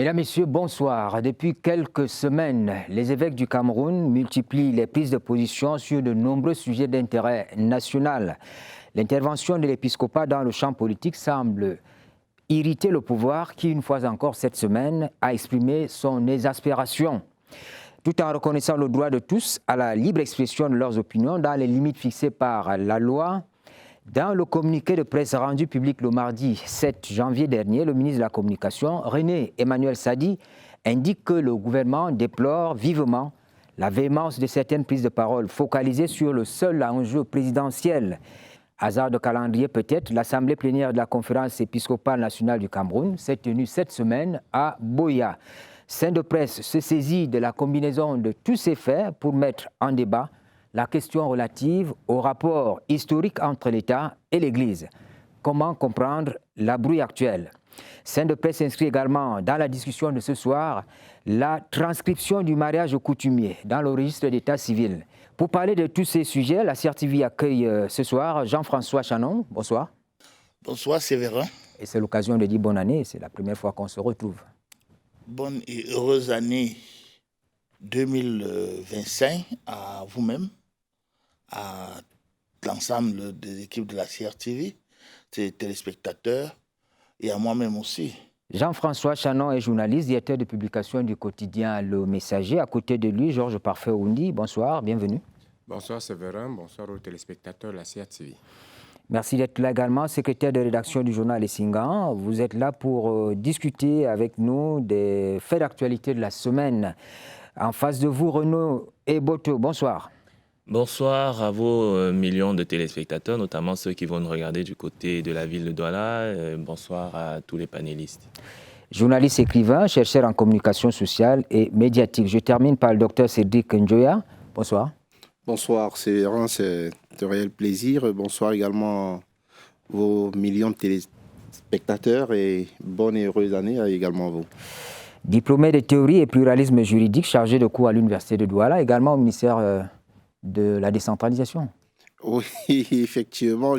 Mesdames, Messieurs, bonsoir. Depuis quelques semaines, les évêques du Cameroun multiplient les prises de position sur de nombreux sujets d'intérêt national. L'intervention de l'épiscopat dans le champ politique semble irriter le pouvoir qui, une fois encore cette semaine, a exprimé son exaspération. Tout en reconnaissant le droit de tous à la libre expression de leurs opinions dans les limites fixées par la loi, dans le communiqué de presse rendu public le mardi 7 janvier dernier, le ministre de la Communication, René Emmanuel Sadi, indique que le gouvernement déplore vivement la véhémence de certaines prises de parole focalisées sur le seul enjeu présidentiel. Hasard de calendrier peut-être, l'Assemblée plénière de la Conférence épiscopale nationale du Cameroun s'est tenue cette semaine à Buea. Sein de presse se saisit de la combinaison de tous ces faits pour mettre en débat la question relative au rapport historique entre l'État et l'Église. Comment comprendre la brouille actuelle? Sein de presse inscrit également dans la discussion de ce soir la transcription du mariage coutumier dans le registre d'état civil. Pour parler de tous ces sujets, la CRTV accueille ce soir Jean-François Chanon. Bonsoir. Bonsoir Séverin. Et c'est l'occasion de dire bonne année, c'est la première fois qu'on se retrouve. Bonne et heureuse année 2025 à vous-même, à l'ensemble des équipes de la CRTV, des téléspectateurs et à moi-même aussi. Jean-François Chanon est journaliste, directeur de publication du quotidien Le Messager. À côté de lui, Georges Parfait-Oundi. Bonsoir, bienvenue. Bonsoir Séverin, bonsoir aux téléspectateurs de la CRTV. Merci d'être là également, secrétaire de rédaction du journal Les Singans. Vous êtes là pour discuter avec nous des faits d'actualité de la semaine. En face de vous, Renaud Eboto, bonsoir. Bonsoir à vos millions de téléspectateurs, notamment ceux qui vont nous regarder du côté de la ville de Douala. Bonsoir à tous les panélistes. Journaliste, écrivain, chercheur en communication sociale et médiatique. Je termine par le docteur Cédric Njoya. Bonsoir. Bonsoir, c'est un réel plaisir. Bonsoir également vos millions de téléspectateurs et bonne et heureuse année également à vous. Diplômé de théorie et pluralisme juridique, chargé de cours à l'université de Douala, également au ministère de la décentralisation. Oui, effectivement,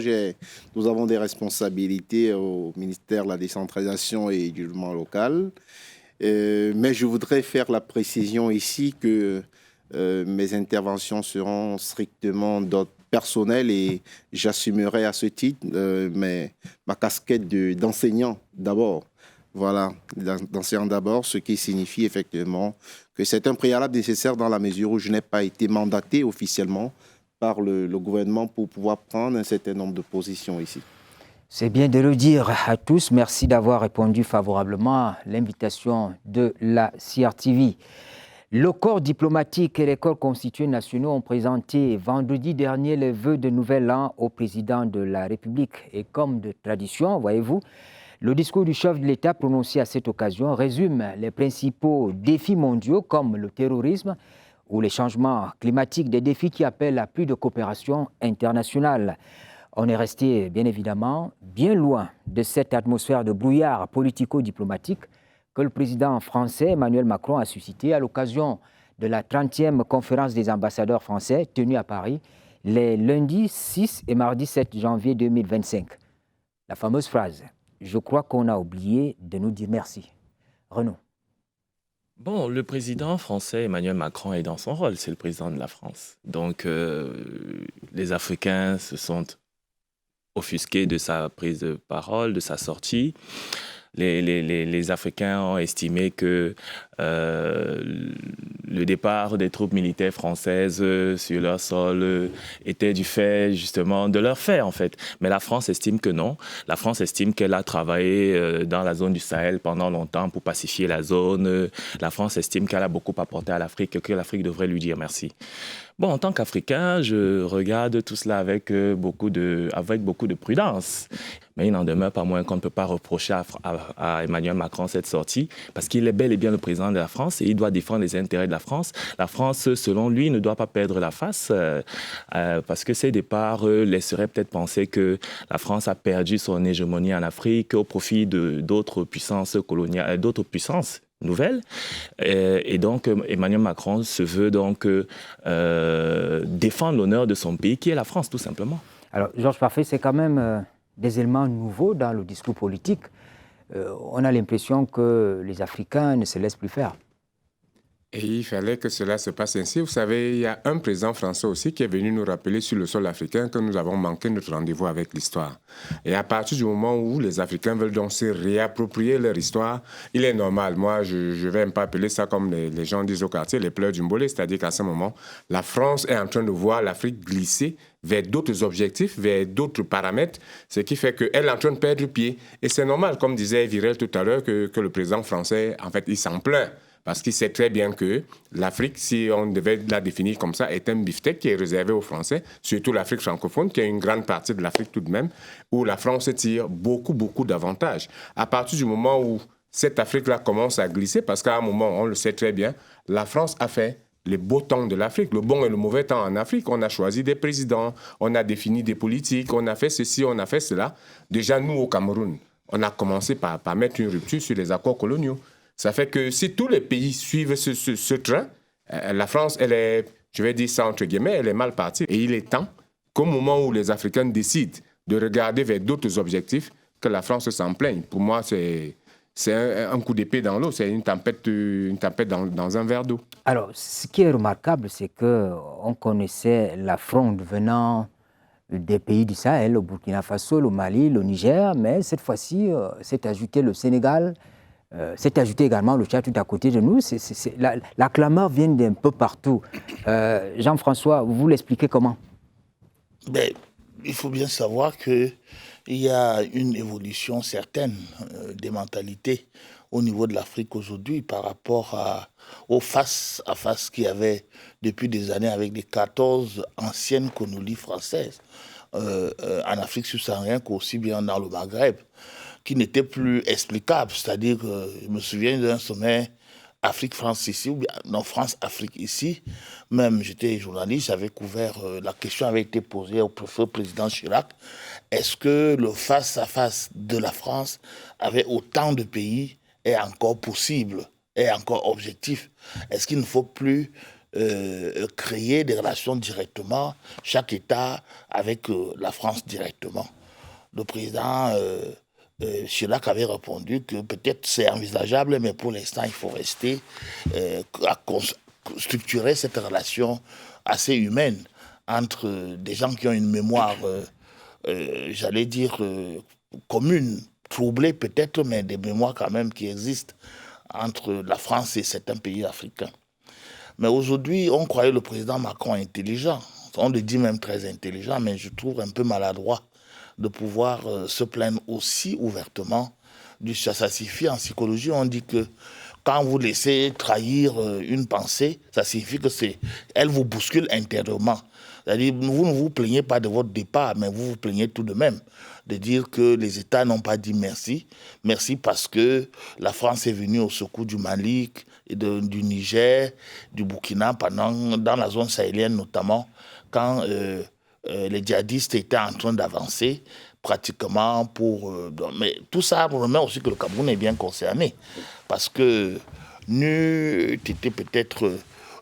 nous avons des responsabilités au ministère de la décentralisation et du développement local. Mais je voudrais faire la précision ici que mes interventions seront strictement d'ordre personnel et j'assumerai à ce titre ma casquette d'enseignant d'abord. Voilà, d'enseignant d'abord, ce qui signifie effectivement que c'est un préalable nécessaire dans la mesure où je n'ai pas été mandaté officiellement par le gouvernement pour pouvoir prendre un certain nombre de positions ici. C'est bien de le dire à tous. Merci d'avoir répondu favorablement à l'invitation de la CRTV. Le corps diplomatique et les corps constitués nationaux ont présenté vendredi dernier les vœux de nouvel an au président de la République. Et comme de tradition, voyez-vous, le discours du chef de l'État prononcé à cette occasion résume les principaux défis mondiaux comme le terrorisme ou les changements climatiques, des défis qui appellent à plus de coopération internationale. On est resté, bien évidemment, bien loin de cette atmosphère de brouillard politico-diplomatique que le président français Emmanuel Macron a suscité à l'occasion de la 30e conférence des ambassadeurs français tenue à Paris les lundis 6 et mardi 7 janvier 2025. La fameuse phrase « Je crois qu'on a oublié de nous dire merci ». Renaud. Bon, le président français Emmanuel Macron est dans son rôle, c'est le président de la France. Donc, les Africains se sont offusqués de sa prise de parole, de sa sortie. Les Africains ont estimé que le départ des troupes militaires françaises sur leur sol était du fait justement de leur fait en fait. Mais la France estime que non. La France estime qu'elle a travaillé dans la zone du Sahel pendant longtemps pour pacifier la zone. La France estime qu'elle a beaucoup apporté à l'Afrique et que l'Afrique devrait lui dire merci. Bon, en tant qu'Africain, je regarde tout cela avec beaucoup de prudence. Mais il n'en demeure pas moins qu'on ne peut pas reprocher à Emmanuel Macron cette sortie parce qu'il est bel et bien le président de la France et il doit défendre les intérêts de la France. La France, selon lui, ne doit pas perdre la face parce que ces départs laisseraient peut-être penser que la France a perdu son hégémonie en Afrique au profit d'autres puissances coloniales, d'autres puissances nouvelle. Et donc, Emmanuel Macron se veut donc défendre l'honneur de son pays, qui est la France, tout simplement. Alors, Georges Parfait, c'est quand même des éléments nouveaux dans le discours politique. on a l'impression que les Africains ne se laissent plus faire. Et il fallait que cela se passe ainsi. Vous savez, il y a un président français aussi qui est venu nous rappeler sur le sol africain que nous avons manqué notre rendez-vous avec l'histoire. Et à partir du moment où les Africains veulent donc se réapproprier leur histoire, il est normal. Moi, je ne vais même pas appeler ça comme les gens disent au quartier, les pleurs du mbolé. C'est-à-dire qu'à ce moment, la France est en train de voir l'Afrique glisser vers d'autres objectifs, vers d'autres paramètres, ce qui fait qu'elle est en train de perdre pied. Et c'est normal, comme disait Virel tout à l'heure, que le président français, en fait, il s'en plaint. Parce qu'il sait très bien que l'Afrique, si on devait la définir comme ça, est un beefsteak qui est réservé aux Français, surtout l'Afrique francophone, qui est une grande partie de l'Afrique tout de même, où la France tire beaucoup, beaucoup d'avantages. À partir du moment où cette Afrique-là commence à glisser, parce qu'à un moment, on le sait très bien, la France a fait les beaux temps de l'Afrique, le bon et le mauvais temps en Afrique. On a choisi des présidents, on a défini des politiques, on a fait ceci, on a fait cela. Déjà, nous, au Cameroun, on a commencé par mettre une rupture sur les accords coloniaux. Ça fait que si tous les pays suivent ce train, la France, elle est, je vais dire ça entre guillemets, elle est mal partie. Et il est temps qu'au moment où les Africains décident de regarder vers d'autres objectifs, que la France s'en plaigne. Pour moi, c'est un coup d'épée dans l'eau, c'est une tempête dans un verre d'eau. Alors, ce qui est remarquable, c'est qu'on connaissait la fronde venant des pays du Sahel, le Burkina Faso, le Mali, le Niger, mais cette fois-ci, s'est ajouté le Sénégal, s'est ajouté également le Tchad tout à côté de nous. La clameur vient d'un peu partout. Jean-François, vous l'expliquez comment? Ben, il faut bien savoir qu'il y a une évolution certaine des mentalités au niveau de l'Afrique aujourd'hui par rapport au face-à-face qu'il y avait depuis des années avec les 14 anciennes colonies françaises en Afrique subsaharienne qu'aussi bien dans le Maghreb, qui n'était plus explicable. C'est-à-dire que je me souviens d'un sommet Afrique-France ici, ou bien non, France-Afrique ici. Même j'étais journaliste, j'avais couvert, la question avait été posée au président Chirac. Est-ce que le face-à-face de la France avec autant de pays est encore possible, est encore objectif? Est-ce qu'il ne faut plus créer des relations directement, chaque État avec la France directement? Le président Chirac avait répondu que peut-être c'est envisageable, mais pour l'instant, il faut rester à structurer cette relation assez humaine entre des gens qui ont une mémoire, j'allais dire, commune, troublée peut-être, mais des mémoires quand même qui existent entre la France et certains pays africains. Mais aujourd'hui, on croyait le président Macron intelligent. On le dit même très intelligent, mais je trouve un peu maladroit de pouvoir se plaindre aussi ouvertement du ça. Ça signifie en psychologie, on dit que quand vous laissez trahir une pensée, ça signifie que elle vous bouscule intérieurement. C'est-à-dire, vous ne vous plaignez pas de votre départ, mais vous vous plaignez tout de même de dire que les États n'ont pas dit merci. Merci parce que la France est venue au secours du Mali, et du Niger, du Burkina, dans la zone sahélienne notamment, quand les djihadistes étaient en train d'avancer pratiquement mais tout ça remet aussi que le Cameroun est bien concerné. Parce que n'eût été peut-être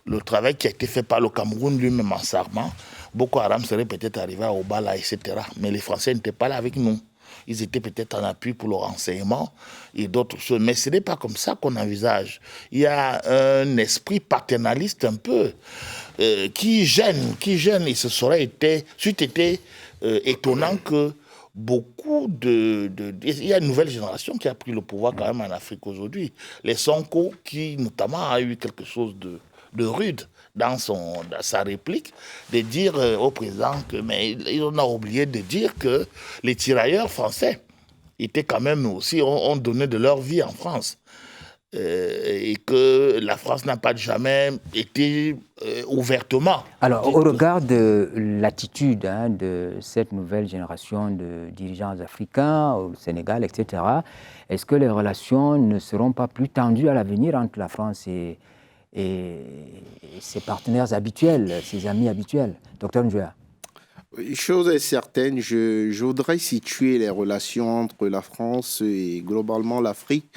le travail qui a été fait par le Cameroun lui-même en s'armant, Boko Haram serait peut-être arrivé à Obala, etc. Mais les Français n'étaient pas là avec nous. Ils étaient peut-être en appui pour le renseignement et d'autres choses. Mais ce n'est pas comme ça qu'on envisage. Il y a un esprit paternaliste un peu qui gêne. Et ce serait été étonnant que beaucoup il y a une nouvelle génération qui a pris le pouvoir quand même en Afrique aujourd'hui. Les Sonko, qui notamment a eu quelque chose de rude dans sa réplique, de dire au président que, mais on a oublié de dire que les tirailleurs français étaient quand même aussi, ont donné de leur vie en France. Et que la France n'a pas jamais été ouvertement. Alors, au regard de l'attitude de cette nouvelle génération de dirigeants africains, au Sénégal, etc., est-ce que les relations ne seront pas plus tendues à l'avenir entre la France et ses partenaires habituels, ses amis habituels? Docteur Njouya. Une chose est certaine, je voudrais situer les relations entre la France et globalement l'Afrique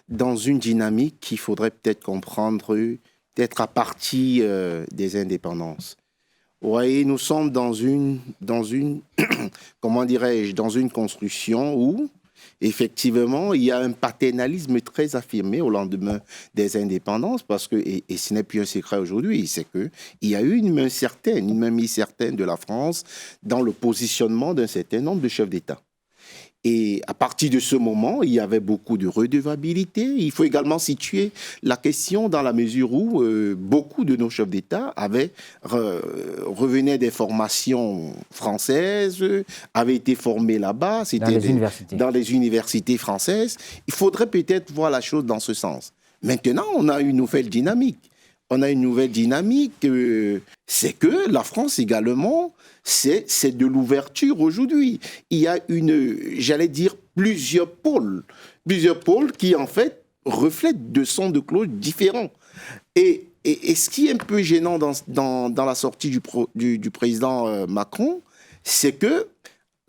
dans une dynamique qu'il faudrait peut-être comprendre, peut-être à partir des indépendances. Vous voyez, nous sommes dans une comment dirais-je, dans une construction où Effectivement, il y a un paternalisme très affirmé au lendemain des indépendances, parce que, et ce n'est plus un secret aujourd'hui, c'est qu'il y a eu une main mise certaine de la France dans le positionnement d'un certain nombre de chefs d'État. Et à partir de ce moment, il y avait beaucoup de redevabilité. Il faut également situer la question dans la mesure où beaucoup de nos chefs d'État revenaient des formations françaises, avaient été formés là-bas. C'était dans les universités françaises. Il faudrait peut-être voir la chose dans ce sens. Maintenant, on a une nouvelle dynamique. C'est que la France également, c'est de l'ouverture aujourd'hui. Il y a plusieurs pôles qui en fait reflètent de sons de cloche différents. Et ce qui est un peu gênant dans la sortie du président Macron, c'est que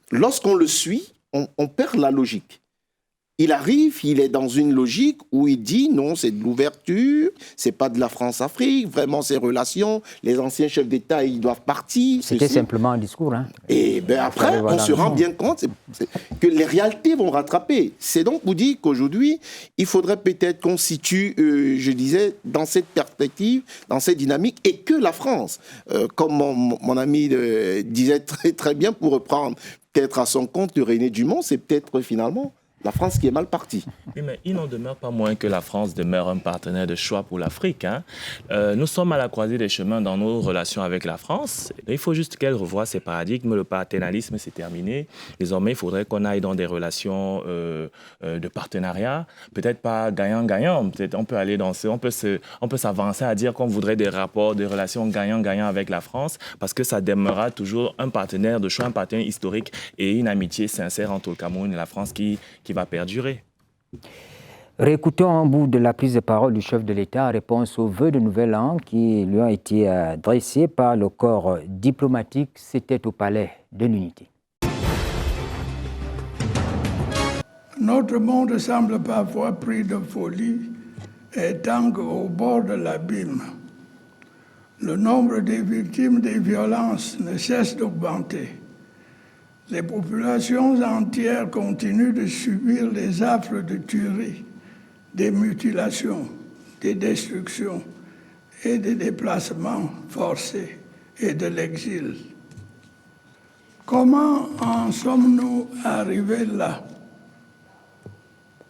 lorsqu'on le suit, on perd la logique. Il arrive, il est dans une logique où il dit non, c'est de l'ouverture, c'est pas de la France-Afrique, vraiment ces relations, les anciens chefs d'État, ils doivent partir. C'était simplement un discours. Hein. Et après, on se rend bien compte que les réalités vont rattraper. C'est donc vous dire qu'aujourd'hui, il faudrait peut-être qu'on situe, je disais, dans cette perspective, dans cette dynamique, et que la France, comme mon ami disait très, très bien, pour reprendre peut-être à son compte de René Dumont, c'est peut-être finalement la France qui est mal partie. Oui, mais il n'en demeure pas moins que la France demeure un partenaire de choix pour l'Afrique. Hein. Nous sommes à la croisée des chemins dans nos relations avec la France. Il faut juste qu'elle revoie ses paradigmes. Le paternalisme, c'est terminé. Désormais, il faudrait qu'on aille dans des relations de partenariat. Peut-être pas gagnant-gagnant. Peut-être on peut aller on peut s'avancer à dire qu'on voudrait des rapports, des relations gagnant-gagnant avec la France, parce que ça demeurera toujours un partenaire de choix, un partenaire historique et une amitié sincère entre le Cameroun et la France qui va perdurer. Réécoutons un bout de la prise de parole du chef de l'État en réponse aux vœux de nouvel an qui lui ont été dressés par le corps diplomatique. C'était au Palais de l'Unité. Notre monde semble parfois pris de folie et tangue au bord de l'abîme. Le nombre des victimes des violences ne cesse d'augmenter. Les populations entières continuent de subir les affres de tueries, des mutilations, des destructions et des déplacements forcés et de l'exil. Comment en sommes-nous arrivés là?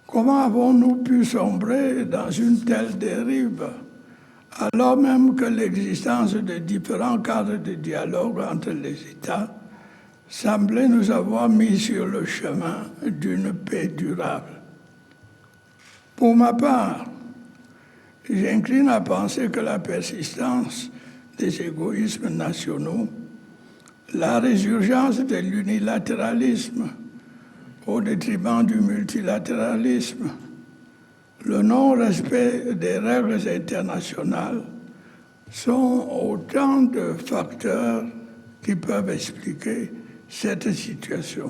Comment avons-nous pu sombrer dans une telle dérive, alors même que l'existence de différents cadres de dialogue entre les États semblait nous avoir mis sur le chemin d'une paix durable. Pour ma part, j'incline à penser que la persistance des égoïsmes nationaux, la résurgence de l'unilatéralisme au détriment du multilatéralisme, le non-respect des règles internationales sont autant de facteurs qui peuvent expliquer cette situation.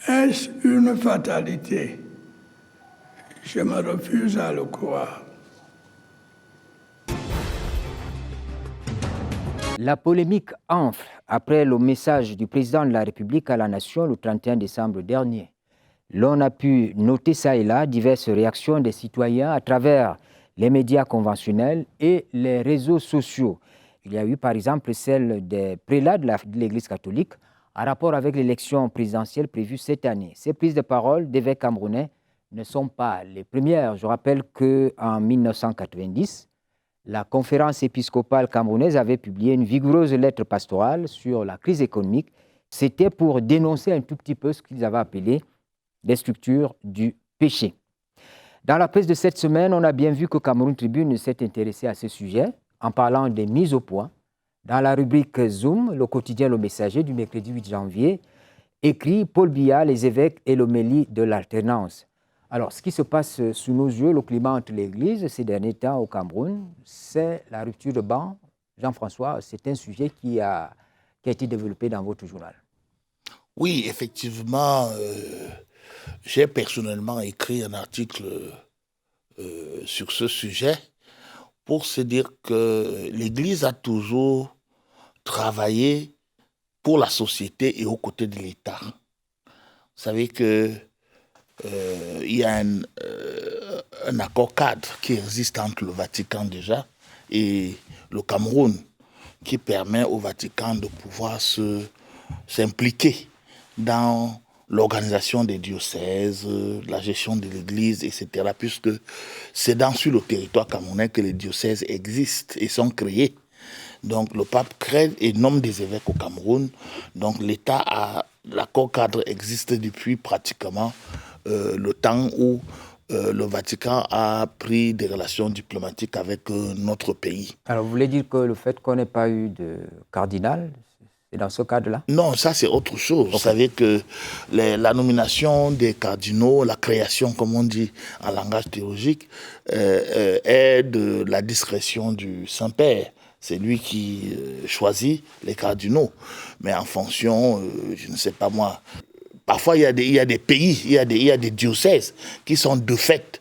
Est-ce une fatalité? Je me refuse à le croire. La polémique enfle après le message du président de la République à la nation le 31 décembre dernier. L'on a pu noter ça et là diverses réactions des citoyens à travers les médias conventionnels et les réseaux sociaux. Il y a eu par exemple celle des prélats de l'Église catholique en rapport avec l'élection présidentielle prévue cette année. Ces prises de parole d'évêques camerounais ne sont pas les premières. Je rappelle qu'en 1990, la conférence épiscopale camerounaise avait publié une vigoureuse lettre pastorale sur la crise économique. C'était pour dénoncer un tout petit peu ce qu'ils avaient appelé les structures du péché. Dans la presse de cette semaine, on a bien vu que Cameroun Tribune s'est intéressé à ce sujet en parlant des mises au point. Dans la rubrique Zoom, le quotidien Le Messager du mercredi 8 janvier, écrit Paul Biya, les évêques et l'homélie de l'alternance. Alors, ce qui se passe sous nos yeux, le climat entre l'Église ces derniers temps au Cameroun, c'est la rupture de ban. Jean-François, c'est un sujet qui a été développé dans votre journal. Oui, effectivement, j'ai personnellement écrit un article sur ce sujet pour se dire que l'Église a toujours travaillé pour la société et aux côtés de l'État. savez que il y a un accord cadre qui existe entre le Vatican déjà et le Cameroun qui permet au Vatican de pouvoir s'impliquer dans l'organisation des diocèses, la gestion de l'Église, etc. Puisque c'est sur le territoire camerounais que les diocèses existent et sont créés. Donc le pape crée et nomme des évêques au Cameroun. Donc l'accord cadre existe depuis pratiquement le temps où le Vatican a pris des relations diplomatiques avec notre pays. Alors vous voulez dire que le fait qu'on n'ait pas eu de cardinal, c'est dans ce cadre-là? Non, ça c'est autre chose. Okay. Vous savez que la nomination des cardinaux, la création, comme on dit en langage théologique, est de la discrétion du Saint-Père. C'est lui qui choisit les cardinaux. Mais en fonction, je ne sais pas moi, parfois il y a des pays, il y a des diocèses qui sont de fait.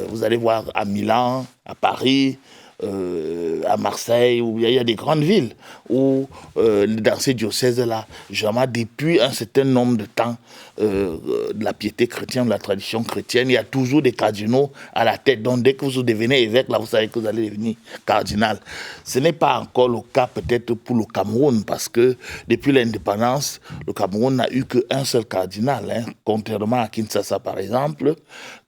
Vous allez voir à Milan, à Paris, à Marseille, où il y a des grandes villes où dans ces diocèses-là, jamais depuis un certain nombre de temps de la piété chrétienne, de la tradition chrétienne, il y a toujours des cardinaux à la tête. Donc dès que vous devenez évêque, là vous savez que vous allez devenir cardinal. Ce n'est pas encore le cas peut-être pour le Cameroun, parce que depuis l'indépendance, le Cameroun n'a eu qu'un seul cardinal, hein, contrairement à Kinshasa par exemple,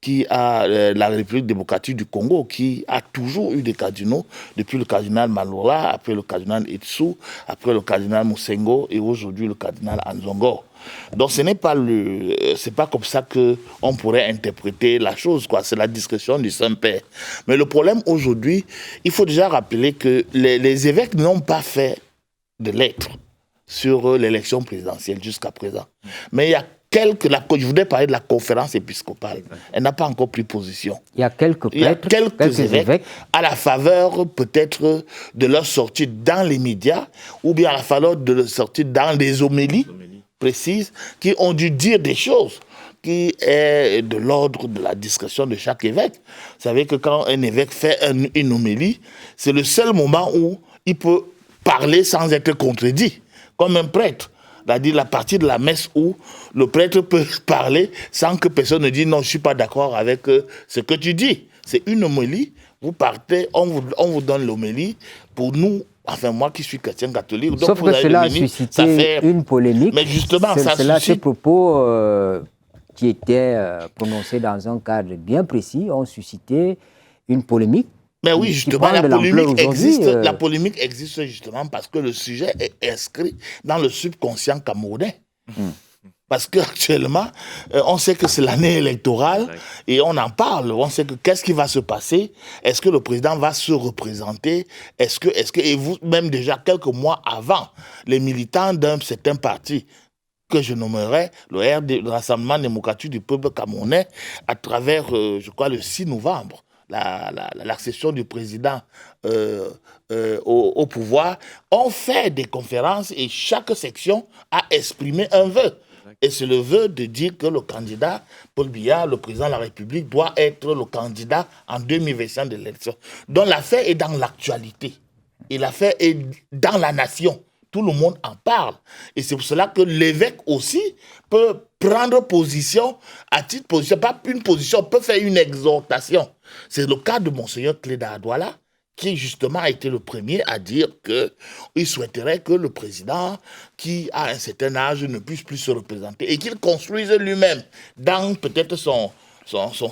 qui a la République démocratique du Congo, qui a toujours eu des cardinaux, depuis le cardinal Malola, après le cardinal Etsu, après le cardinal Moussengo et aujourd'hui le cardinal Anzongo. Donc ce n'est pas c'est pas comme ça que on pourrait interpréter la chose, quoi. C'est la discrétion du Saint-Père. Mais le problème aujourd'hui, il faut déjà rappeler que les évêques n'ont pas fait de lettres sur l'élection présidentielle jusqu'à présent. Mais il y a je voudrais parler de la conférence épiscopale. Elle n'a pas encore pris position. Il y a quelques prêtres, quelques évêques à la faveur peut-être de leur sortie dans les médias ou bien à la faveur de leur sortie dans des homélies précises qui ont dû dire des choses qui est de l'ordre de la discrétion de chaque évêque. Vous savez que quand un évêque fait une homélie, c'est le seul moment où il peut parler sans être contredit, comme un prêtre. C'est-à-dire la partie de la messe où le prêtre peut parler sans que personne ne dise « non, je ne suis pas d'accord avec ce que tu dis ». C'est une homélie, vous partez, on vous donne l'homélie. Pour nous, enfin moi qui suis chrétien catholique, donc sauf que cela a suscité une polémique. Mais justement, ces propos qui étaient prononcés dans un cadre bien précis ont suscité une polémique. Mais oui, justement, la polémique existe justement parce que le sujet est inscrit dans le subconscient camerounais. Parce qu'actuellement, on sait que c'est l'année électorale et on en parle. On sait que qu'est-ce qui va se passer? Est-ce que le président va se représenter? Et vous, même déjà quelques mois avant, les militants d'un certain parti que je nommerai le Rassemblement démocratique du peuple camerounais, à travers, je crois, le 6 novembre, l'accession du président au pouvoir, ont fait des conférences et chaque section a exprimé un vœu. Et c'est le vœu de dire que le candidat, Paul Biya, le président de la République, doit être le candidat en 2025 de l'élection. Donc l'affaire est dans l'actualité. Et l'affaire est dans la nation. Tout le monde en parle. Et c'est pour cela que l'évêque aussi peut prendre position, à titre de position, pas une position, peut faire une exhortation. C'est le cas de Monseigneur Cléda Adouala, qui justement a été le premier à dire qu'il souhaiterait que le président, qui a un certain âge, ne puisse plus se représenter et qu'il construise lui-même, dans peut-être son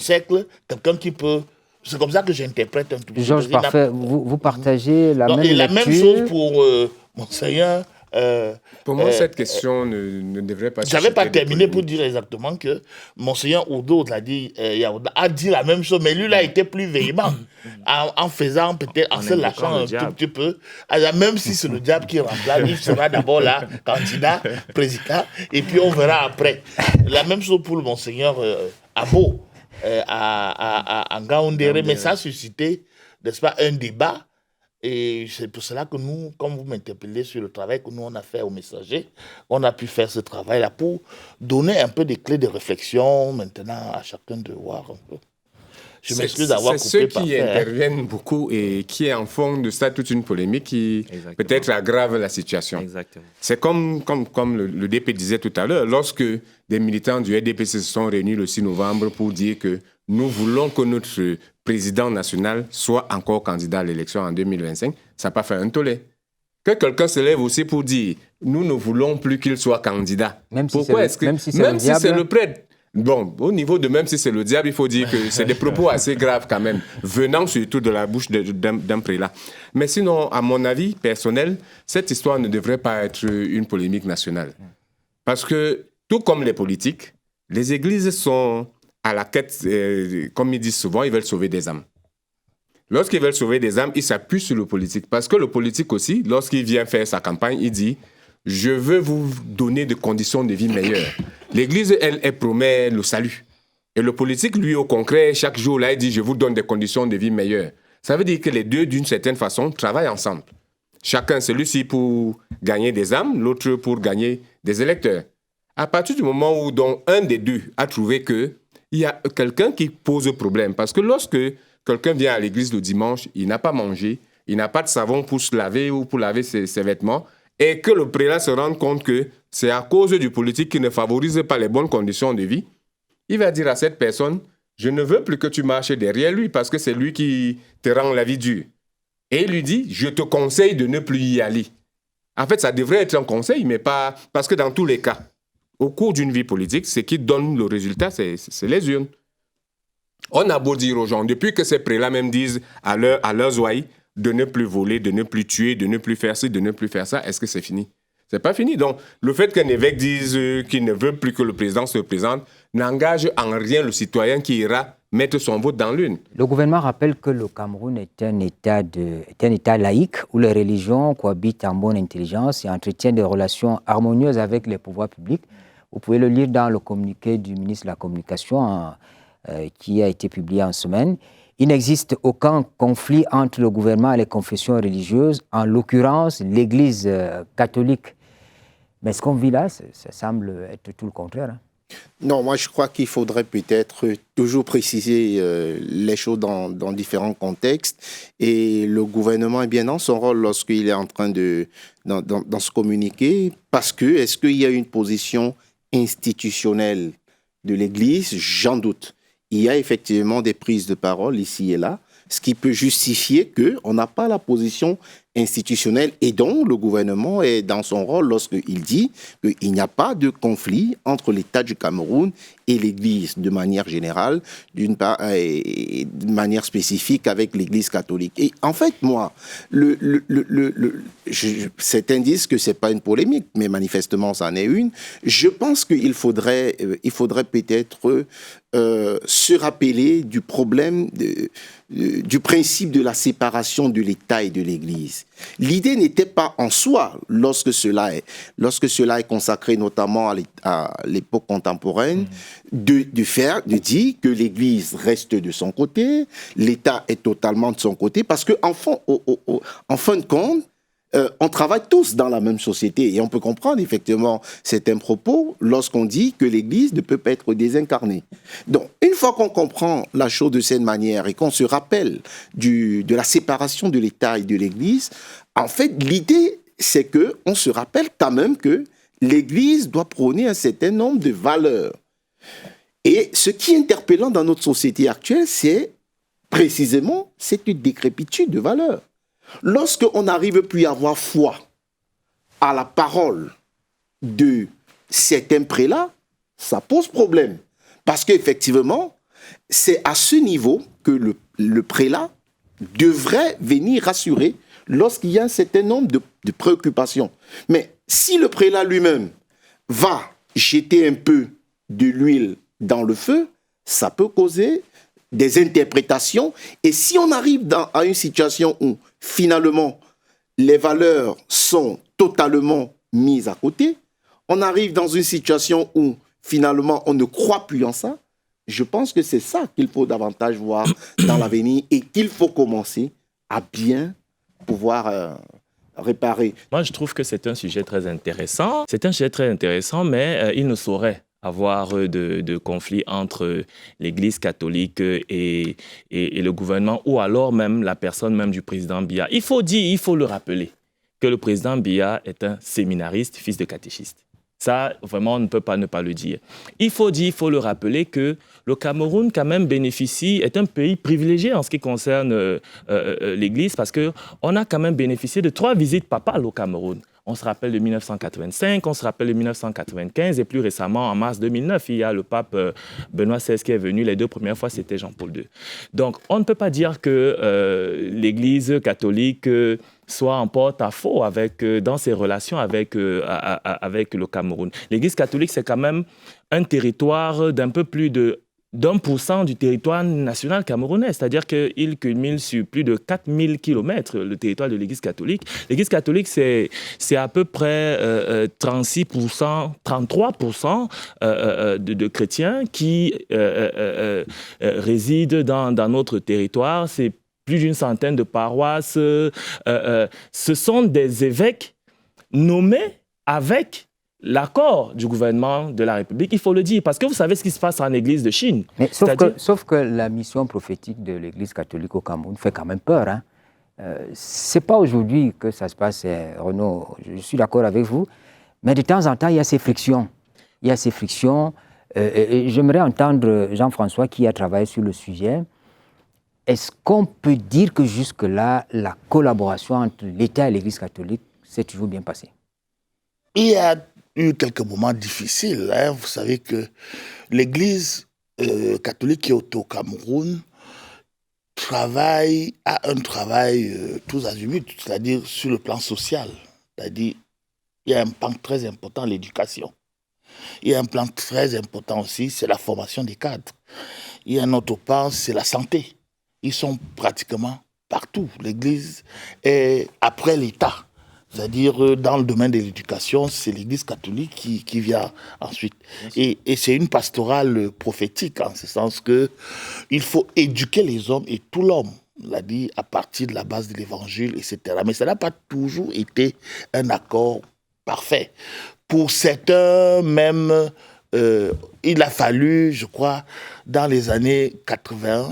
cercle, quelqu'un qui peut... C'est comme ça que j'interprète un tout petit peu. Georges Parfait, vous partagez la même lecture. La même chose pour Monseigneur... pour moi, cette question ne devrait pas... Je n'avais pas terminé pour dire exactement que Monseigneur Odo a dit la même chose, mais lui, là, était plus véhément, en faisant peut-être, en se lâchant un tout petit peu. Alors, même si c'est le diable qui remplace, il sera d'abord là, candidat, président, et puis on verra après. La même chose pour le Monseigneur Abo, à Ngaoundéré, mais ça a suscité, n'est-ce pas, un débat. Et c'est pour cela que nous, comme vous m'interpellez sur le travail que nous on a fait au Messager, on a pu faire ce travail-là pour donner un peu des clés de réflexion maintenant à chacun de voir un peu. Je m'excuse d'avoir coupé. C'est ceux qui interviennent beaucoup et qui en font de ça toute une polémique qui peut-être aggrave la situation. Exactement. C'est comme le DP disait tout à l'heure, lorsque des militants du RDPC se sont réunis le 6 novembre pour dire que nous voulons que notre président national soit encore candidat à l'élection en 2025, ça n'a pas fait un tollé. Que quelqu'un se lève aussi pour dire nous ne voulons plus qu'il soit candidat. Même si c'est le prêtre. Bon, au niveau de même si c'est le diable, il faut dire que c'est des propos assez graves quand même, venant surtout de la bouche d'un prélat. Mais sinon, à mon avis personnel, cette histoire ne devrait pas être une polémique nationale. Parce que, tout comme les politiques, les églises sont à la quête, comme ils disent souvent, ils veulent sauver des âmes. Lorsqu'ils veulent sauver des âmes, ils s'appuient sur le politique. Parce que le politique aussi, lorsqu'il vient faire sa campagne, il dit « Je veux vous donner des conditions de vie meilleures ». L'Église, elle promet le salut. Et le politique, lui, au concret, chaque jour, là, il dit « Je vous donne des conditions de vie meilleures ». Ça veut dire que les deux, d'une certaine façon, travaillent ensemble. Chacun, celui-ci pour gagner des âmes, l'autre pour gagner des électeurs. À partir du moment où donc, un des deux a trouvé qu'il y a quelqu'un qui pose problème, parce que lorsque quelqu'un vient à l'église le dimanche, il n'a pas mangé, il n'a pas de savon pour se laver ou pour laver ses vêtements, et que le prélat se rende compte que c'est à cause du politique qui ne favorise pas les bonnes conditions de vie, il va dire à cette personne, je ne veux plus que tu marches derrière lui parce que c'est lui qui te rend la vie dure. Et il lui dit, je te conseille de ne plus y aller. En fait, ça devrait être un conseil, mais pas... Parce que dans tous les cas, au cours d'une vie politique, ce qui donne le résultat, c'est les urnes. On a beau dire aux gens, depuis que ces prélats même disent à leurs ouailles de ne plus voler, de ne plus tuer, de ne plus faire ci, de ne plus faire ça, est-ce que c'est fini? C'est pas fini. Donc, le fait qu'un évêque dise qu'il ne veut plus que le président se présente n'engage en rien le citoyen qui ira mettre son vote dans l'urne. Le gouvernement rappelle que le Cameroun est un État laïque où les religions cohabitent en bonne intelligence et entretiennent des relations harmonieuses avec les pouvoirs publics. Vous pouvez le lire dans le communiqué du ministre de la Communication qui a été publié en semaine. Il n'existe aucun conflit entre le gouvernement et les confessions religieuses, en l'occurrence l'Église catholique. Mais ce qu'on vit là, ça semble être tout le contraire. Hein. Non, moi je crois qu'il faudrait peut-être toujours préciser les choses dans différents contextes. Et le gouvernement est bien dans son rôle lorsqu'il est en train dans se communiquer. Parce que, est-ce qu'il y a une position institutionnelle de l'Église? J'en doute. Il y a effectivement des prises de parole ici et là, ce qui peut justifier qu'on n'a pas la position institutionnelle et donc le gouvernement est dans son rôle lorsqu'il dit qu'il n'y a pas de conflit entre l'État du Cameroun et l'Église de manière générale, d'une part, et de manière spécifique avec l'Église catholique. Et en fait, moi, certains disent que ce n'est pas une polémique, mais manifestement, c'en est une. Je pense qu'il faudrait peut-être se rappeler du problème, du principe de la séparation de l'État et de l'Église. L'idée n'était pas en soi, lorsque cela est consacré notamment à l'époque contemporaine, de dire que l'Église reste de son côté, l'État est totalement de son côté, parce qu'en fin de compte, on travaille tous dans la même société et on peut comprendre effectivement certains propos lorsqu'on dit que l'Église ne peut pas être désincarnée. Donc, une fois qu'on comprend la chose de cette manière et qu'on se rappelle de la séparation de l'État et de l'Église, en fait, l'idée, c'est qu'on se rappelle quand même que l'Église doit prôner un certain nombre de valeurs. Et ce qui est interpellant dans notre société actuelle, c'est précisément cette décrépitude de valeurs. Lorsqu'on n'arrive plus à avoir foi à la parole de certains prélats, ça pose problème. Parce qu'effectivement, c'est à ce niveau que le prélat devrait venir rassurer lorsqu'il y a un certain nombre de préoccupations. Mais si le prélat lui-même va jeter un peu de l'huile dans le feu, ça peut causer des interprétations. Et si on arrive à une situation où finalement les valeurs sont totalement mises à côté, on arrive dans une situation où finalement on ne croit plus en ça, je pense que c'est ça qu'il faut davantage voir dans l'avenir et qu'il faut commencer à bien pouvoir réparer. Moi, je trouve que c'est un sujet très intéressant. C'est un sujet très intéressant, mais il ne saurait avoir de conflits entre l'Église catholique et le gouvernement, ou alors même la personne même du président Biya. Il faut le rappeler, que le président Biya est un séminariste, fils de catéchiste. Ça, vraiment, on ne peut pas ne pas le dire. Il faut le rappeler que le Cameroun, quand même, est un pays privilégié en ce qui concerne l'Église, parce qu'on a quand même bénéficié de 3 visites papales au Cameroun. On se rappelle de 1985, on se rappelle de 1995, et plus récemment, en mars 2009, il y a le pape Benoît XVI qui est venu. Les 2 premières fois, c'était Jean-Paul II. Donc, on ne peut pas dire que l'Église catholique soit en porte-à-faux dans ses relations avec le Cameroun. L'Église catholique, c'est quand même un territoire d'un peu plus de d'1% du territoire national camerounais, c'est-à-dire qu'il culmine sur plus de 4000 km le territoire de l'Église catholique. L'Église catholique, c'est à peu près 36%, 33% de chrétiens qui résident dans notre territoire. C'est plus d'une centaine de paroisses. Ce sont des évêques nommés avec l'accord du gouvernement de la République, il faut le dire, parce que vous savez ce qui se passe en Église de Chine. Mais sauf que la mission prophétique de l'Église catholique au Cameroun fait quand même peur. Hein. C'est pas aujourd'hui que ça se passe, Renaud, je suis d'accord avec vous, mais de temps en temps, il y a ces frictions. J'aimerais entendre Jean-François qui a travaillé sur le sujet. Est-ce qu'on peut dire que jusque-là, la collaboration entre l'État et l'Église catholique s'est toujours bien passée? Il y a eu quelques moments difficiles. Hein. Vous savez que l'Église catholique qui est au Cameroun a un travail tous azimuts, c'est-à-dire sur le plan social. C'est-à-dire il y a un plan très important, l'éducation. Il y a un plan très important aussi, c'est la formation des cadres. Il y a un autre plan, c'est la santé. Ils sont pratiquement partout. L'Église est après l'État. C'est-à-dire, dans le domaine de l'éducation, c'est l'Église catholique qui vient ensuite. Et c'est une pastorale prophétique, en ce sens qu'il faut éduquer les hommes et tout l'homme, l'a dit, à partir de la base de l'Évangile, etc. Mais ça n'a pas toujours été un accord parfait. Pour certains, même, il a fallu, je crois, dans les années 80,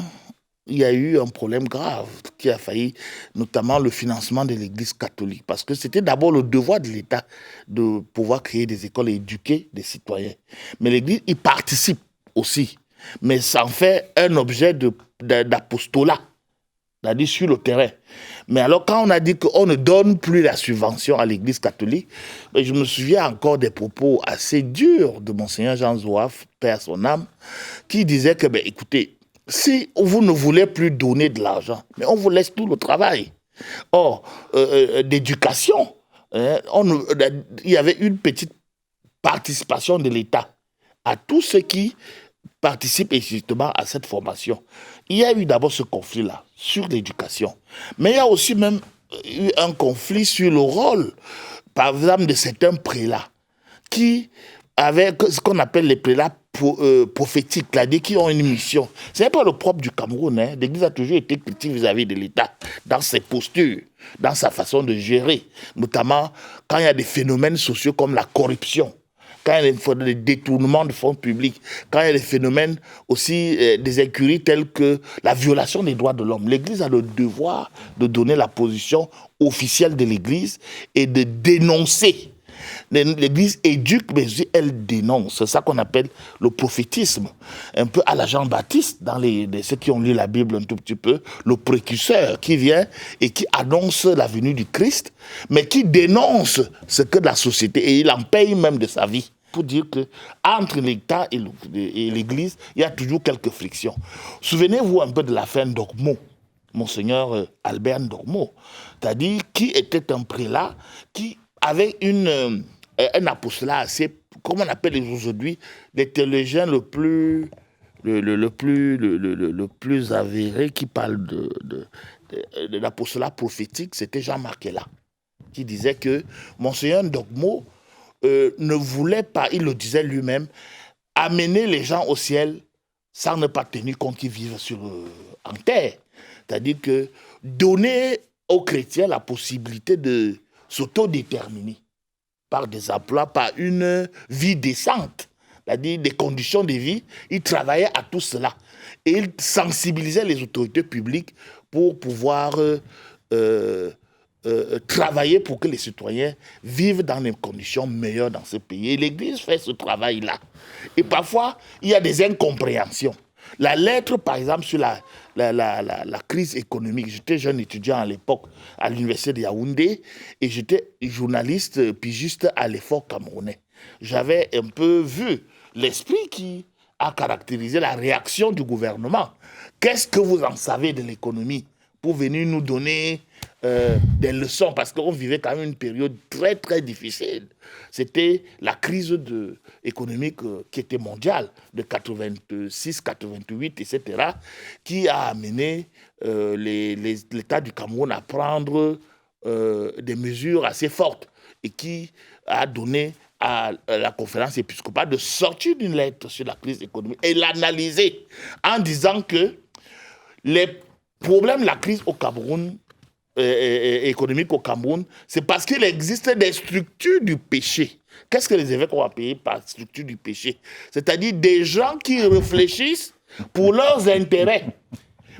il y a eu un problème grave qui a failli, notamment le financement de l'Église catholique. Parce que c'était d'abord le devoir de l'État de pouvoir créer des écoles et éduquer des citoyens. Mais l'Église y participe aussi. Mais ça en fait un objet d'apostolat, c'est-à-dire sur le terrain. Mais alors quand on a dit qu'on ne donne plus la subvention à l'Église catholique, je me souviens encore des propos assez durs de Monseigneur Jean Zouaf, paix à son âme, qui disait que, écoutez, si vous ne voulez plus donner de l'argent, mais on vous laisse tout le travail. Or, d'éducation, il y avait une petite participation de l'État à tous ceux qui participent justement à cette formation. Il y a eu d'abord ce conflit-là sur l'éducation. Mais il y a aussi même eu un conflit sur le rôle, par exemple, de certains prélats qui avaient ce qu'on appelle les prélats prophétiques, c'est-à-dire qui ont une mission. Ce n'est pas le propre du Cameroun. Hein. L'Église a toujours été critique vis-à-vis de l'État, dans ses postures, dans sa façon de gérer, notamment quand il y a des phénomènes sociaux comme la corruption, quand il y a des détournements de fonds publics, quand il y a des phénomènes aussi des incuries telles que la violation des droits de l'homme. L'Église a le devoir de donner la position officielle de l'Église et de dénoncer. L'Église éduque, mais elle dénonce. C'est ça qu'on appelle le prophétisme. Un peu à la Jean-Baptiste, dans ceux qui ont lu la Bible un tout petit peu, le précurseur qui vient et qui annonce la venue du Christ, mais qui dénonce ce que la société, et il en paye même de sa vie. Pour dire qu'entre l'État et l'Église, il y a toujours quelques frictions. Souvenez-vous un peu de l'affaire Ndormo, Monseigneur Albert Ndormo, c'est-à-dire qui était un prélat qui avait un apostolat assez, comment on appelle aujourd'hui, les théologiens le plus avéré qui parle de l'apostolat prophétique, c'était Jean-Marc Ella, qui disait que Monseigneur Ndormo ne voulait pas, il le disait lui-même, amener les gens au ciel sans ne pas tenir compte qu'ils vivent en terre. C'est-à-dire que donner aux chrétiens la possibilité de s'autodéterminer par des emplois, par une vie décente c'est-à-dire des conditions de vie, il travaillait à tout cela. Et il sensibilisait les autorités publiques pour pouvoir travailler pour que les citoyens vivent dans des conditions meilleures dans ce pays. Et l'Église fait ce travail-là. Et parfois, il y a des incompréhensions. La lettre, par exemple, sur la crise économique. J'étais jeune étudiant à l'époque à l'université de Yaoundé et j'étais journaliste pigiste à l'Effort camerounais. J'avais un peu vu l'esprit qui a caractérisé la réaction du gouvernement. Qu'est-ce que vous en savez de l'économie pour venir nous donner des leçons, parce qu'on vivait quand même une période très, très difficile. C'était la crise économique qui était mondiale, de 86, 88, etc., qui a amené l'État du Cameroun à prendre des mesures assez fortes et qui a donné à la conférence épiscopale de sortir d'une lettre sur la crise économique et l'analyser en disant que les problèmes de la crise au Cameroun, économique au Cameroun, c'est parce qu'il existe des structures du péché. Qu'est-ce que les évêques ont appelé par structure du péché? C'est-à-dire des gens qui réfléchissent pour leurs intérêts,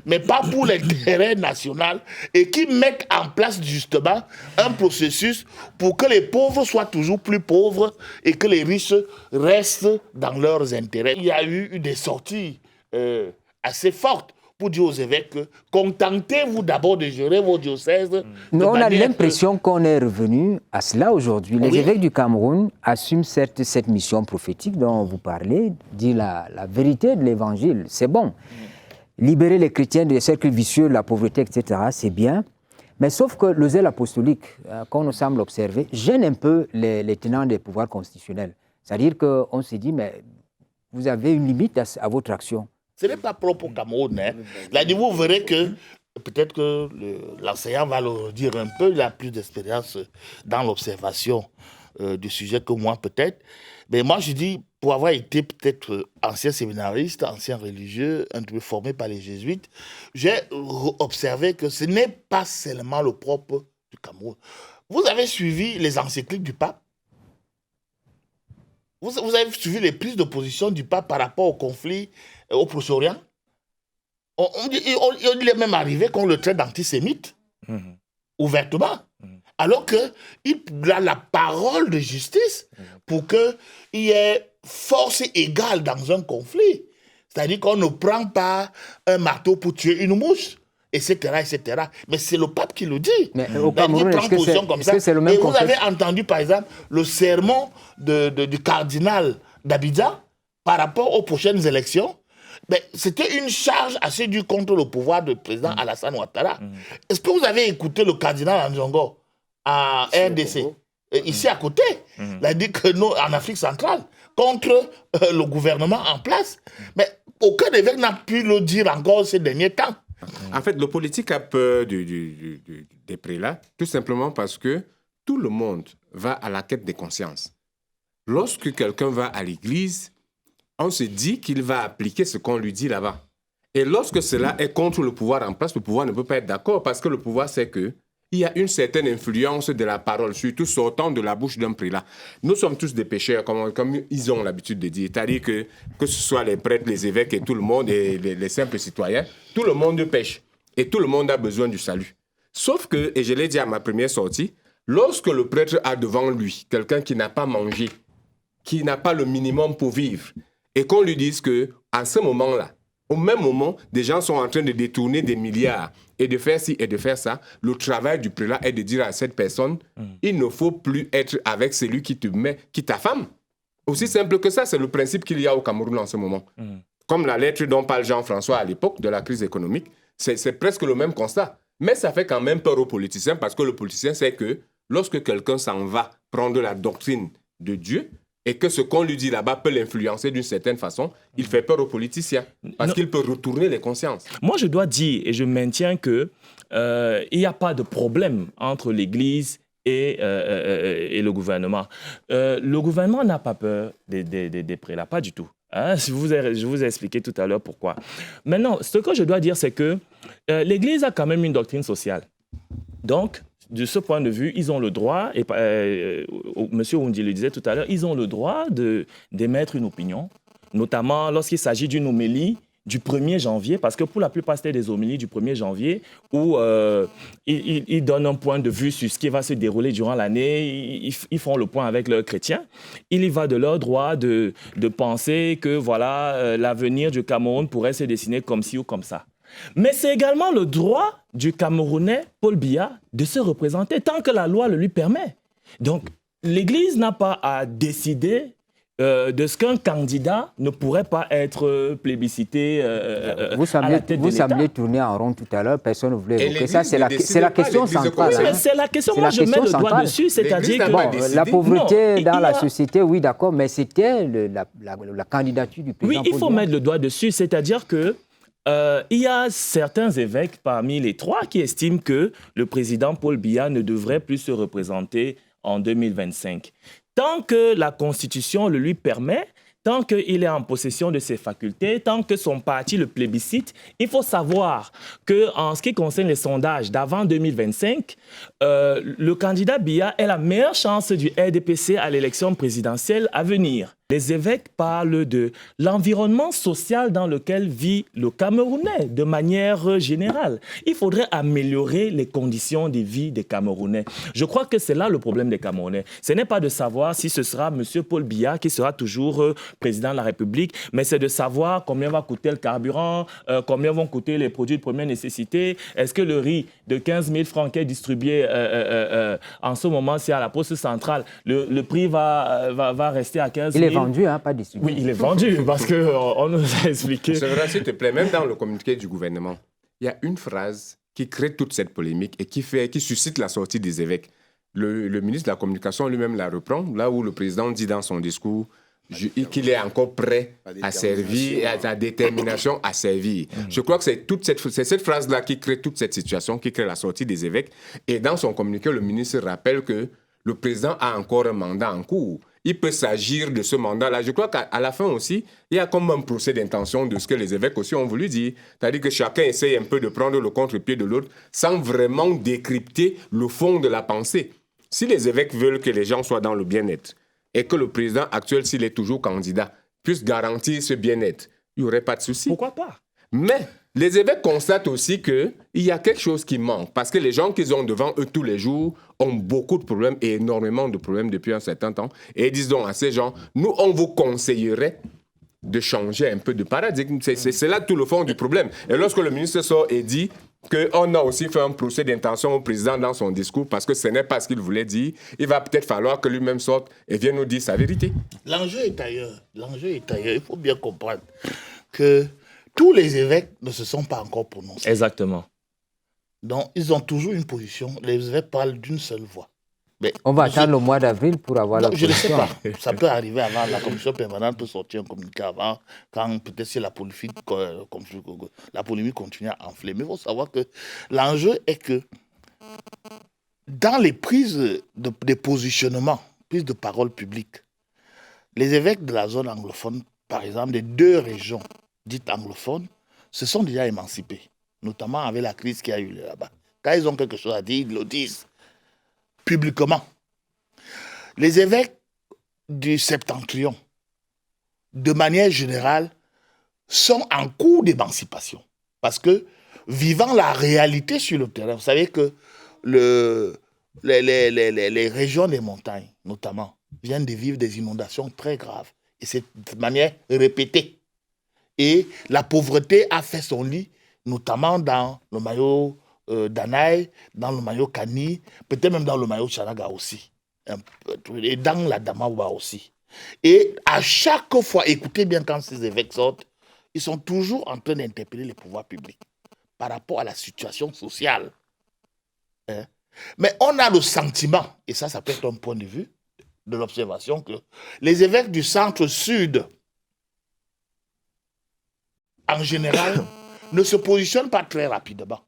mais pas pour l'intérêt national, et qui mettent en place justement un processus pour que les pauvres soient toujours plus pauvres et que les riches restent dans leurs intérêts. Il y a eu des sorties assez fortes pour dire aux évêques, contentez-vous d'abord de gérer vos diocèses. Mais on a l'impression qu'on est revenu à cela aujourd'hui. Les évêques du Cameroun assument certes cette mission prophétique dont vous parlez, dire la vérité de l'évangile, c'est bon. Libérer les chrétiens des cercles vicieux, de la pauvreté, etc., c'est bien. Mais sauf que le zèle apostolique, qu'on nous semble observer, gêne un peu les tenants des pouvoirs constitutionnels. C'est-à-dire qu'on se dit, mais vous avez une limite à votre action. Ce n'est pas propre au Cameroun. Hein. Là, vous verrez que peut-être que l'enseignant va le dire un peu, il a plus d'expérience dans l'observation du sujet que moi peut-être. Mais moi je dis, pour avoir été peut-être ancien séminariste, ancien religieux, un peu formé par les jésuites, j'ai observé que ce n'est pas seulement le propre du Cameroun. Vous avez suivi les encycliques du pape? Vous avez suivi les prises de position du pape par rapport au conflit au Proche-Orient? Il est même arrivé qu'on le traite d'antisémite, ouvertement, alors qu'il a la parole de justice pour qu'il y ait force égale dans un conflit. C'est-à-dire qu'on ne prend pas un marteau pour tuer une mouche, etc., etc. Mais c'est le pape qui le dit. Mais au Cameroun, est-ce que c'est le même Et vous contexte? avez entendu, par exemple, le sermon du cardinal d'Abidjan par rapport aux prochaines élections. Mais c'était une charge assez dure contre le pouvoir du président Alassane Ouattara. Est-ce que vous avez écouté le cardinal Njongo à RDC, ici à côté? Il a dit que nous, en Afrique centrale, contre le gouvernement en place. Mais aucun évêque n'a pu le dire encore ces derniers temps. En fait, le politique a peur des prélats, tout simplement parce que tout le monde va à la quête des consciences. Lorsque quelqu'un va à l'église, on se dit qu'il va appliquer ce qu'on lui dit là-bas. Et lorsque cela est contre le pouvoir en place, le pouvoir ne peut pas être d'accord parce que le pouvoir sait qu'il y a une certaine influence de la parole, surtout sortant de la bouche d'un prélat. Nous sommes tous des pécheurs, comme ils ont l'habitude de dire. C'est-à-dire que ce soit les prêtres, les évêques et tout le monde, et les simples citoyens, tout le monde pêche. Et tout le monde a besoin du salut. Sauf que, et je l'ai dit à ma première sortie, lorsque le prêtre a devant lui quelqu'un qui n'a pas mangé, qui n'a pas le minimum pour vivre, et qu'on lui dise qu'à ce moment-là, au même moment, des gens sont en train de détourner des milliards et de faire ci et de faire ça, le travail du prélat est de dire à cette personne, il ne faut plus être avec celui qui t'affame. Aussi simple que ça, c'est le principe qu'il y a au Cameroun en ce moment. Comme la lettre dont parle Jean-François à l'époque de la crise économique, c'est presque le même constat. Mais ça fait quand même peur aux politiciens parce que le politicien sait que lorsque quelqu'un s'en va prendre la doctrine de Dieu, et que ce qu'on lui dit là-bas peut l'influencer d'une certaine façon, il fait peur aux politiciens, parce qu'il peut retourner les consciences. Moi, je dois dire, et je maintiens qu'il n'y a pas de problème entre l'Église et le gouvernement. Le gouvernement n'a pas peur des prélats, pas du tout. Hein? Je vous ai expliqué tout à l'heure pourquoi. Maintenant, ce que je dois dire, c'est que l'Église a quand même une doctrine sociale. Donc, de ce point de vue, ils ont le droit, et M. Oundi le disait tout à l'heure, ils ont le droit d'émettre une opinion, notamment lorsqu'il s'agit d'une homélie du 1er janvier, parce que pour la plupart, c'était des homélies du 1er janvier où ils donnent un point de vue sur ce qui va se dérouler durant l'année. Ils font le point avec leurs chrétiens. Il y va de leur droit de penser que voilà, l'avenir du Cameroun pourrait se dessiner comme ci ou comme ça. Mais c'est également le droit du Camerounais, Paul Biya, de se représenter tant que la loi le lui permet. Donc, l'Église n'a pas à décider de ce qu'un candidat ne pourrait pas être plébiscité à la tête de l'État. Vous semblez tourner en rond tout à l'heure, personne ne voulait évoquer ça. C'est la question centrale. Oui, mais c'est la question, moi je mets le doigt dessus, c'est-à-dire que... la pauvreté dans la société, oui d'accord, mais c'était la candidature du président. Oui, il faut mettre le doigt dessus, c'est-à-dire que il y a certains évêques parmi les 3 qui estiment que le président Paul Biya ne devrait plus se représenter en 2025. Tant que la Constitution le lui permet, tant qu'il est en possession de ses facultés, tant que son parti le plébiscite, il faut savoir qu'en ce qui concerne les sondages d'avant 2025, le candidat Biya a la meilleure chance du RDPC à l'élection présidentielle à venir. Les évêques parlent de l'environnement social dans lequel vit le Camerounais de manière générale. Il faudrait améliorer les conditions de vie des Camerounais. Je crois que c'est là le problème des Camerounais. Ce n'est pas de savoir si ce sera M. Paul Biya qui sera toujours président de la République, mais c'est de savoir combien va coûter le carburant, combien vont coûter les produits de première nécessité. Est-ce que le riz de 15 000 francs qui est distribué en ce moment, c'est à la poste centrale, le prix va rester à 15 000. Il est vendu, hein, pas distribué. Oui, il est vendu parce qu'on nous a expliqué. C'est vrai, s'il te plaît, même dans le communiqué du gouvernement, il y a une phrase qui crée toute cette polémique et qui suscite la sortie des évêques. Le ministre de la Communication lui-même la reprend, là où le président dit dans son discours qu'il est encore prêt à servir, à sa détermination à servir. Je crois que c'est cette phrase-là qui crée toute cette situation, qui crée la sortie des évêques. Et dans son communiqué, le ministre rappelle que le président a encore un mandat en cours. Il peut s'agir de ce mandat-là. Je crois qu'à la fin aussi, il y a comme un procès d'intention de ce que les évêques aussi ont voulu dire. C'est-à-dire que chacun essaye un peu de prendre le contre-pied de l'autre sans vraiment décrypter le fond de la pensée. Si les évêques veulent que les gens soient dans le bien-être et que le président actuel, s'il est toujours candidat, puisse garantir ce bien-être, il n'y aurait pas de souci. Pourquoi pas? Mais les évêques constatent aussi qu'il y a quelque chose qui manque. Parce que les gens qu'ils ont devant eux tous les jours ont beaucoup de problèmes et énormément de problèmes depuis un certain temps. Et ils disent donc à ces gens, nous, on vous conseillerait de changer un peu de paradigme. C'est là tout le fond du problème. Et lorsque le ministre sort et dit qu'on a aussi fait un procès d'intention au président dans son discours parce que ce n'est pas ce qu'il voulait dire, il va peut-être falloir que lui-même sorte et vienne nous dire sa vérité. L'enjeu est ailleurs. Il faut bien comprendre que tous les évêques ne se sont pas encore prononcés. Exactement. Donc, ils ont toujours une position. Les évêques parlent d'une seule voix. Mais on va attendre le mois d'avril pour avoir la position. Je ne sais pas. Ça peut arriver avant. La commission permanente peut sortir un communiqué avant, quand peut-être si la polémique continue à enfler. Mais il faut savoir que l'enjeu est que dans les prises de positionnement, prises de parole publiques, les évêques de la zone anglophone, par exemple, des 2 régions dites anglophones, se sont déjà émancipés, notamment avec la crise qu'il y a eu là-bas. Quand ils ont quelque chose à dire, ils le disent publiquement. Les évêques du Septentrion, de manière générale, sont en cours d'émancipation. Parce que, vivant la réalité sur le terrain, vous savez que les régions des montagnes, notamment, viennent de vivre des inondations très graves. Et c'est de manière répétée. Et la pauvreté a fait son lit, notamment dans le maillot d'Anaï, dans le maillot Kani, peut-être même dans le maillot Chanaga aussi, et dans la Damawa aussi. Et à chaque fois, écoutez bien quand ces évêques sortent, ils sont toujours en train d'interpeller les pouvoirs publics par rapport à la situation sociale. Mais on a le sentiment, et ça peut être un point de vue de l'observation, que les évêques du centre-sud, en général, ne se positionnent pas très rapidement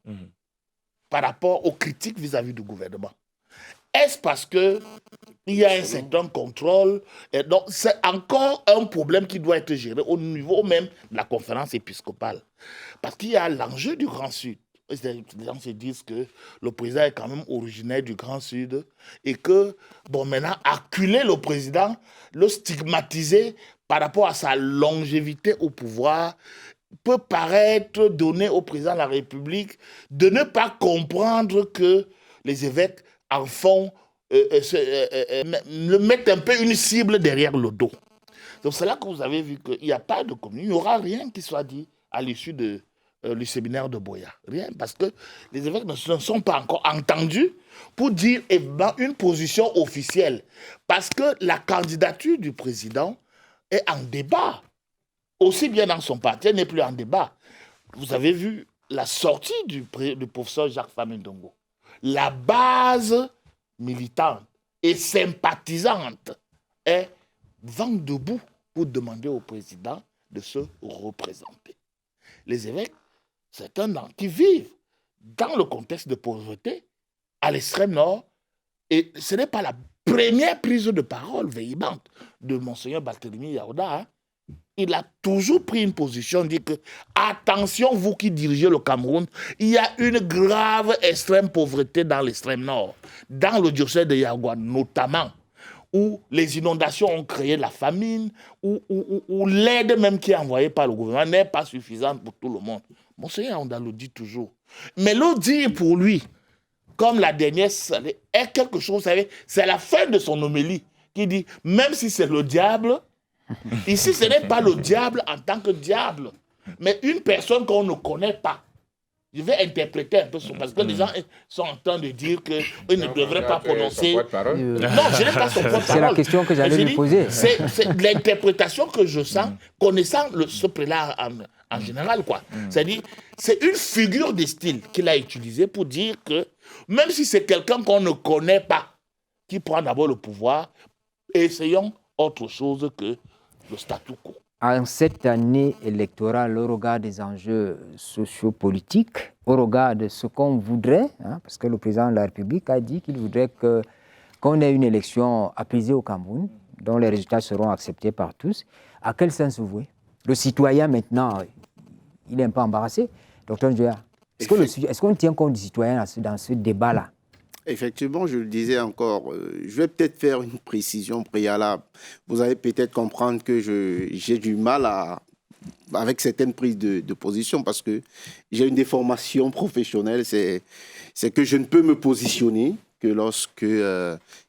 par rapport aux critiques vis-à-vis du gouvernement. Est-ce parce qu'il y a un certain contrôle? Et donc, c'est encore un problème qui doit être géré au niveau même de la conférence épiscopale. Parce qu'il y a l'enjeu du Grand Sud. Les gens se disent que le président est quand même originaire du Grand Sud et que, maintenant, acculer le président, le stigmatiser par rapport à sa longévité au pouvoir, peut paraître donner au président de la République de ne pas comprendre que les évêques en font, le mettent un peu une cible derrière le dos. Donc c'est là que vous avez vu qu'il n'y a pas de communion, il n'y aura rien qui soit dit à l'issue du séminaire de Boya. Rien, parce que les évêques ne se sont pas encore entendus pour dire une position officielle. Parce que la candidature du président est en débat. Aussi bien dans son parti, elle n'est plus en débat. Vous avez vu la sortie du professeur Jacques Famindongo. La base militante et sympathisante est vent debout pour demander au président de se représenter. Les évêques, c'est un an qui vivent dans le contexte de pauvreté à l'extrême nord, et ce n'est pas la première prise de parole véhémente de Monseigneur Barthélemy Yaouda. Il a toujours pris une position, dit que attention, vous qui dirigez le Cameroun, il y a une grave extrême pauvreté dans l'extrême nord, dans le diocèse de Yaoundé notamment, où les inondations ont créé la famine, où l'aide même qui est envoyée par le gouvernement n'est pas suffisante pour tout le monde. Monseigneur Yaoundé le dit toujours. Mais le dire pour lui, comme la dernière, est quelque chose, vous savez, c'est la fin de son homélie, qui dit, même si c'est le diable, ici ce n'est pas le diable en tant que diable, mais une personne qu'on ne connaît pas. Je vais interpréter un peu ça, parce que les gens sont en train de dire qu'ils ne devraient pas prononcer. Non, je n'ai pas son porte-parole. C'est la question que j'allais lui poser. C'est l'interprétation que je sens, connaissant ce prélat en général, quoi. C'est-à-dire, c'est une figure de style qu'il a utilisée pour dire que même si c'est quelqu'un qu'on ne connaît pas, qui prend d'abord le pouvoir, essayons autre chose que le statu quo. En cette année électorale, au regard des enjeux sociopolitiques, au regard de ce qu'on voudrait, parce que le président de la République a dit qu'il voudrait qu'on ait une élection apaisée au Cameroun, dont les résultats seront acceptés par tous, à quel sens vous voyez? Le citoyen, maintenant, il est un peu embarrassé. Docteur Njoya, est-ce qu'on tient compte du citoyen dans ce débat-là? Effectivement, je le disais encore, je vais peut-être faire une précision préalable. Vous allez peut-être comprendre que j'ai du mal avec certaines prises de position parce que j'ai une déformation professionnelle. C'est que je ne peux me positionner que lorsque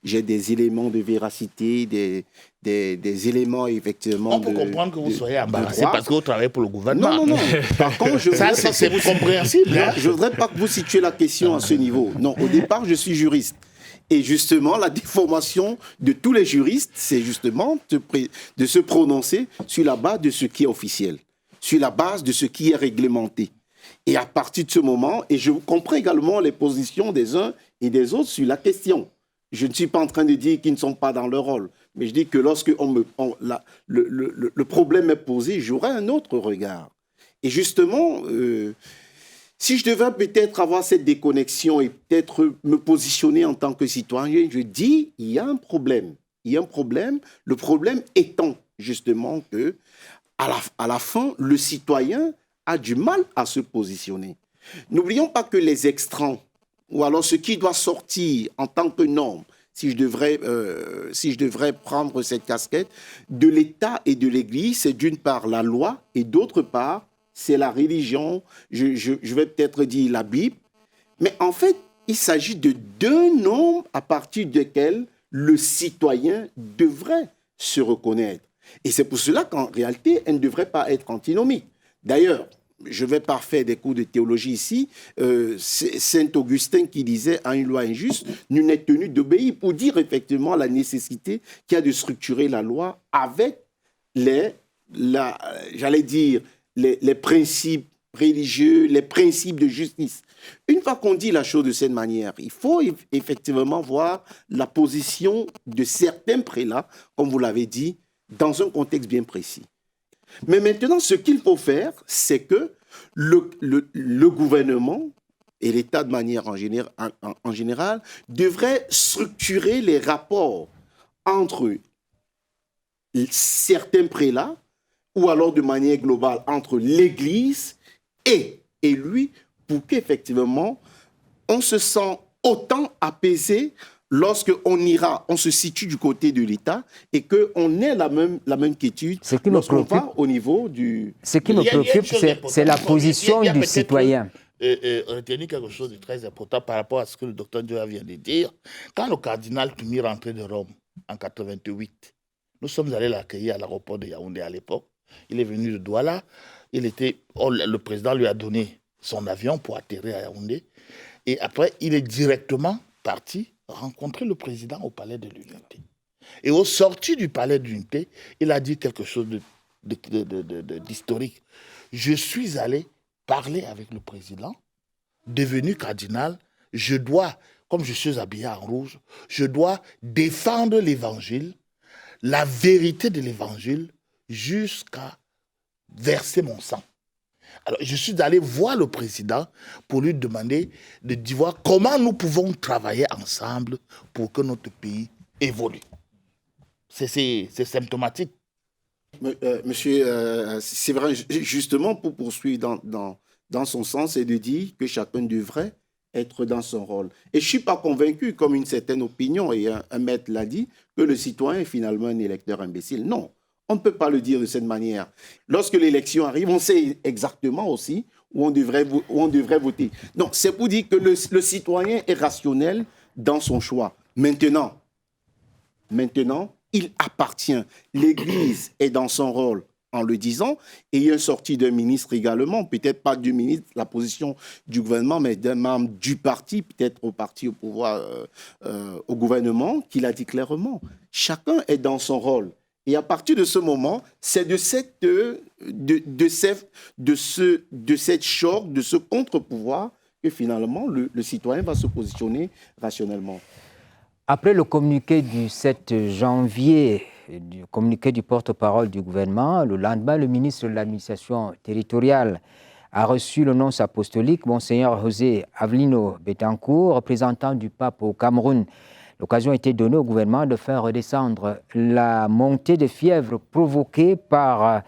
j'ai des éléments de véracité, des éléments effectivement. On peut comprendre que vous soyez embarrassé parce que vous travaillez pour le gouvernement. Non. Par contre, c'est compréhensible. Je ne voudrais pas que vous situiez la question à ce niveau. Non, au départ, je suis juriste. Et justement, la déformation de tous les juristes, c'est justement de se prononcer sur la base de ce qui est officiel, sur la base de ce qui est réglementé. Et à partir de ce moment, et je comprends également les positions des uns et des autres sur la question. Je ne suis pas en train de dire qu'ils ne sont pas dans leur rôle, mais je dis que lorsque le problème est posé, j'aurai un autre regard. Et justement, si je devais peut-être avoir cette déconnexion et peut-être me positionner en tant que citoyen, je dis il y a un problème. Il y a un problème. Le problème étant justement que à la fin, le citoyen a du mal à se positionner. N'oublions pas que les extrants, ou alors ce qui doit sortir en tant que norme, si je devrais prendre cette casquette, de l'État et de l'Église, c'est d'une part la loi et d'autre part, c'est la religion, je vais peut-être dire la Bible. Mais en fait, il s'agit de deux normes à partir desquelles le citoyen devrait se reconnaître. Et c'est pour cela qu'en réalité, elles ne devraient pas être antinomiques. D'ailleurs, je ne vais pas faire des cours de théologie ici, Saint Augustin qui disait « à une loi injuste, nul n'est tenu d'obéir » pour dire effectivement la nécessité qu'il y a de structurer la loi avec les principes religieux, les principes de justice. Une fois qu'on dit la chose de cette manière, il faut effectivement voir la position de certains prélats, comme vous l'avez dit, dans un contexte bien précis. Mais maintenant, ce qu'il faut faire, c'est que le gouvernement et l'État de manière en général devraient structurer les rapports entre certains prélats ou alors de manière globale entre l'Église et lui pour qu'effectivement, on se sent autant apaisé lorsqu'on ira, on se situe du côté de l'État et qu'on ait la même quiétude lorsqu'on va au niveau du... Ce qui me préoccupe, c'est la position du citoyen. Retenir quelque chose de très important par rapport à ce que le docteur Njoya vient de dire. Quand le cardinal Tumi rentrait de Rome en 88, nous sommes allés l'accueillir à l'aéroport de Yaoundé à l'époque. Il est venu de Douala. Le président lui a donné son avion pour atterrir à Yaoundé. Et après, il est directement parti rencontrer le président au palais de l'Unité. Et au sorti du palais de l'Unité, il a dit quelque chose d'historique. Je suis allé parler avec le président, devenu cardinal, je dois, comme je suis habillé en rouge, je dois défendre l'évangile, la vérité de l'évangile, jusqu'à verser mon sang. Alors, je suis allé voir le président pour lui demander de voir comment nous pouvons travailler ensemble pour que notre pays évolue. C'est symptomatique. Monsieur, c'est vrai, justement, pour poursuivre dans son sens, c'est de dire que chacun devrait être dans son rôle. Et je ne suis pas convaincu, comme une certaine opinion, et un maître l'a dit, que le citoyen est finalement un électeur imbécile. Non, on ne peut pas le dire de cette manière. Lorsque l'élection arrive, on sait exactement aussi où on devrait voter. Donc, c'est pour dire que le citoyen est rationnel dans son choix. Maintenant, il appartient. L'Église est dans son rôle en le disant, et il y a une sortie d'un ministre également, peut-être pas du ministre, la position du gouvernement, mais d'un membre du parti, peut-être au parti au pouvoir, au gouvernement, qui l'a dit clairement. Chacun est dans son rôle. Et à partir de ce moment, c'est de cette choc, de ce contre-pouvoir, que finalement le citoyen va se positionner rationnellement. Après le communiqué du 7 janvier, du communiqué du porte-parole du gouvernement, le lendemain, le ministre de l'administration territoriale a reçu le nonce apostolique, Monseigneur José Avelino Betancourt, représentant du pape au Cameroun. L'occasion a été donnée au gouvernement de faire redescendre la montée de fièvre provoquée par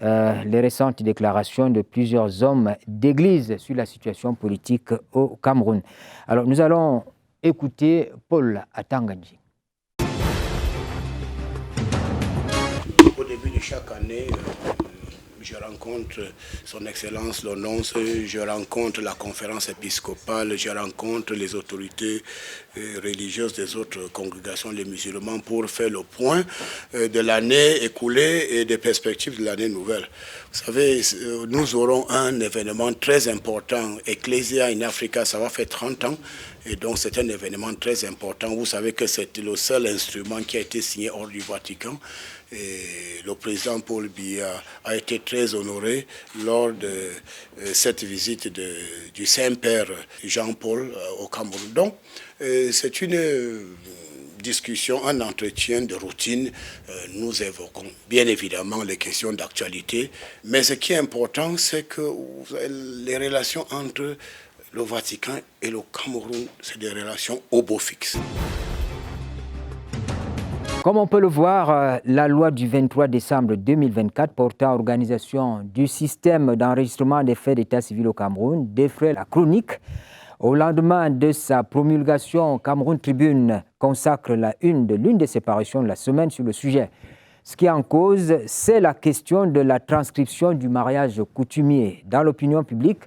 les récentes déclarations de plusieurs hommes d'église sur la situation politique au Cameroun. Alors, nous allons écouter Paul Atangandji. Au début de chaque année, je rencontre son Excellence le nonce, je rencontre la conférence épiscopale, je rencontre les autorités religieuses des autres congrégations, les musulmans, pour faire le point de l'année écoulée et des perspectives de l'année nouvelle. Vous savez, nous aurons un événement très important, Ecclesia in Africa, ça va faire 30 ans, et donc c'est un événement très important. Vous savez que c'est le seul instrument qui a été signé hors du Vatican. Et le président Paul Biya a été très honoré lors de cette visite du Saint-Père Jean-Paul au Cameroun. Donc, c'est une discussion, un entretien de routine. Nous évoquons bien évidemment les questions d'actualité, mais ce qui est important, c'est que les relations entre le Vatican et le Cameroun, c'est des relations au beau fixe. Comme on peut le voir, la loi du 23 décembre 2024 portant organisation du système d'enregistrement des faits d'état civil au Cameroun défraie la chronique. Au lendemain de sa promulgation, Cameroun Tribune consacre la une de l'une des séparations de la semaine sur le sujet. Ce qui est en cause, c'est la question de la transcription du mariage coutumier. Dans l'opinion publique,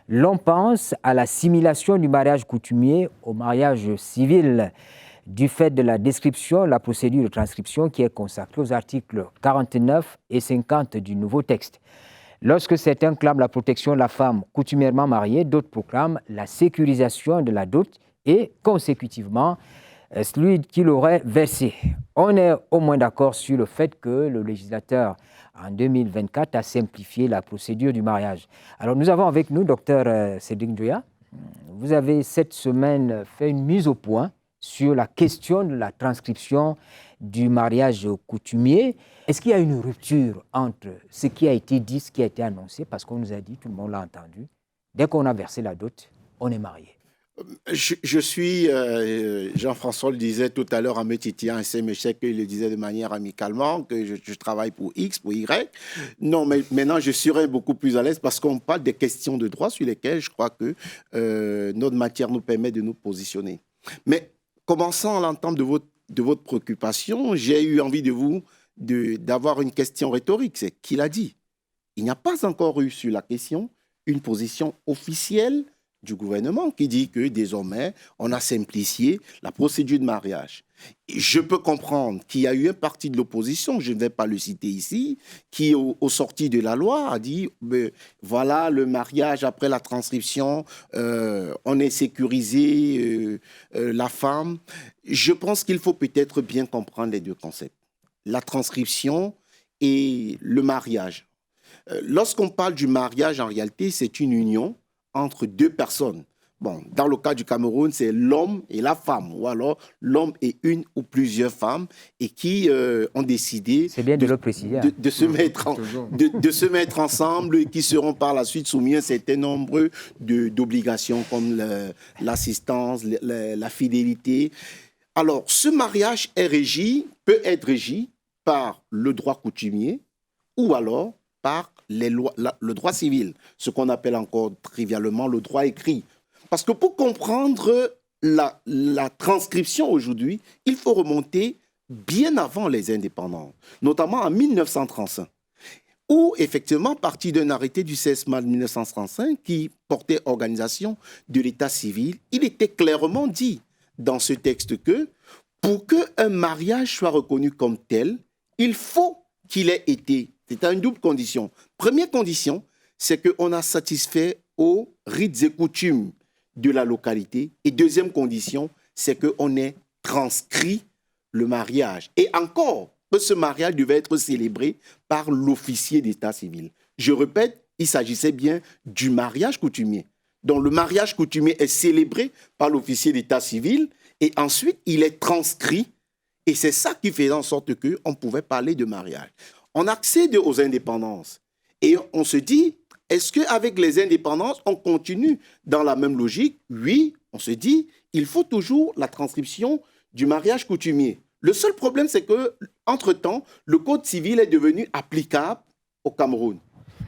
l'on pense à l'assimilation du mariage coutumier au mariage civil, du fait de la description, la procédure de transcription qui est consacrée aux articles 49 et 50 du nouveau texte. Lorsque certains clament la protection de la femme coutumièrement mariée, d'autres proclament la sécurisation de la dot et, consécutivement, celui qui l'aurait versé. On est au moins d'accord sur le fait que le législateur, en 2024, a simplifié la procédure du mariage. Alors, nous avons avec nous Dr Cédric Njoya. Vous avez cette semaine fait une mise au point sur la question de la transcription du mariage coutumier. Est-ce qu'il y a une rupture entre ce qui a été dit, ce qui a été annoncé? Parce qu'on nous a dit, tout le monde l'a entendu, dès qu'on a versé la dot, on est marié. Je suis, Jean-François le disait tout à l'heure à me titillant, et c'est Michel qu'il le disait de manière amicalement, que je travaille pour X, pour Y. Non, mais maintenant, je serai beaucoup plus à l'aise parce qu'on parle des questions de droit sur lesquelles je crois que notre matière nous permet de nous positionner. Mais commençant à l'entendre de votre préoccupation, j'ai eu envie d'avoir une question rhétorique. C'est qui l'a dit? Il n'y a pas encore eu sur la question une position officielle du gouvernement qui dit que désormais, on a simplifié la procédure de mariage. Je peux comprendre qu'il y a eu un parti de l'opposition, je ne vais pas le citer ici, qui, au sorti de la loi, a dit voilà, le mariage après la transcription, on est sécurisé, la femme. Je pense qu'il faut peut-être bien comprendre les deux concepts. La transcription et le mariage. Lorsqu'on parle du mariage, en réalité, c'est une union entre deux personnes. Bon, dans le cas du Cameroun, c'est l'homme et la femme, ou alors l'homme et une ou plusieurs femmes, et qui ont décidé de se mettre ensemble, et qui seront par la suite soumis à un certain nombre d'obligations comme l'assistance, la fidélité. Alors, ce mariage peut être régi par le droit coutumier ou alors par le droit civil, ce qu'on appelle encore trivialement le droit écrit. Parce que pour comprendre la transcription aujourd'hui, il faut remonter bien avant les indépendances, notamment en 1935, où effectivement, à partir d'un arrêté du 16 mars 1935 qui portait organisation de l'état civil, il était clairement dit dans ce texte que pour qu'un mariage soit reconnu comme tel, il faut qu'il ait été. C'est une double condition. Première condition, c'est qu'on a satisfait aux rites et coutumes de la localité. Et deuxième condition, c'est qu'on ait transcrit le mariage. Et encore, que ce mariage devait être célébré par l'officier d'état civil. Je répète, il s'agissait bien du mariage coutumier. Donc le mariage coutumier est célébré par l'officier d'état civil et ensuite il est transcrit. Et c'est ça qui faisait en sorte qu'on pouvait parler de mariage. On accède aux indépendances et on se dit, est-ce qu'avec les indépendances, on continue dans la même logique? Oui, on se dit, il faut toujours la transcription du mariage coutumier. Le seul problème, c'est qu'entre-temps, le Code civil est devenu applicable au Cameroun.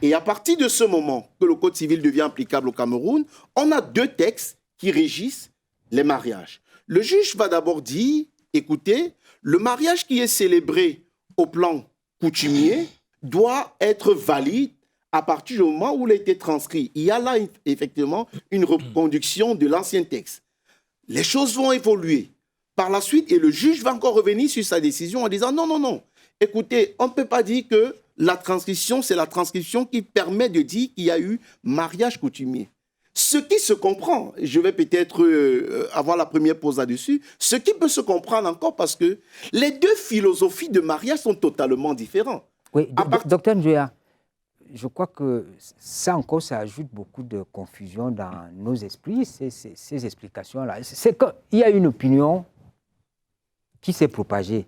Et à partir de ce moment que le Code civil devient applicable au Cameroun, on a deux textes qui régissent les mariages. Le juge va d'abord dire, écoutez, le mariage qui est célébré au plan coutumier doit être valide à partir du moment où il a été transcrit. Il y a là effectivement une reconduction de l'ancien texte. Les choses vont évoluer par la suite et le juge va encore revenir sur sa décision en disant non. Écoutez, on ne peut pas dire que la transcription, c'est la transcription qui permet de dire qu'il y a eu mariage coutumier. Ce qui se comprend, je vais peut-être avoir la première pause là-dessus, ce qui peut se comprendre encore parce que les deux philosophies de mariage sont totalement différentes. Oui, docteur Njoya, je crois que ça encore, ça ajoute beaucoup de confusion dans nos esprits, ces explications-là. C'est qu'il y a une opinion qui s'est propagée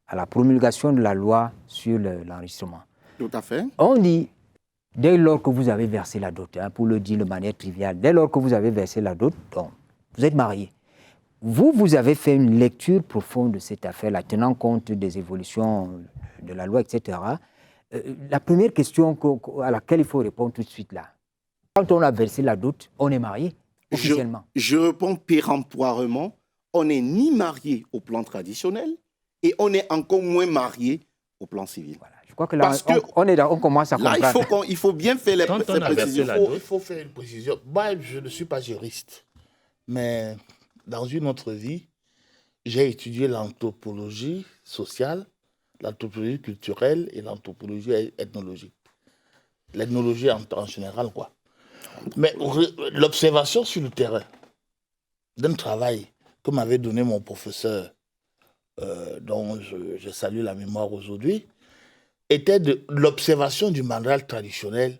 à la promulgation de la loi sur l'enregistrement. Tout à fait. On dit, dès lors que vous avez versé la dot, pour le dire de manière triviale, dès lors que vous avez versé la dot, donc, vous êtes marié. Vous avez fait une lecture profonde de cette affaire-là, tenant compte des évolutions de la loi, etc. La première question à laquelle il faut répondre tout de suite là, quand on a versé la dot, on est marié officiellement. Je réponds péremptoirement, on n'est ni marié au plan traditionnel et on est encore moins marié au plan civil. Voilà. Je crois que là, on commence à comprendre. Là, il faut bien faire les précisions. Il faut faire une précision. Moi, je ne suis pas juriste, mais dans une autre vie, j'ai étudié l'anthropologie sociale, l'anthropologie culturelle et l'anthropologie ethnologique. L'ethnologie en général, quoi. Mais l'observation sur le terrain d'un travail que m'avait donné mon professeur, dont je salue la mémoire aujourd'hui, était de l'observation du mariage traditionnel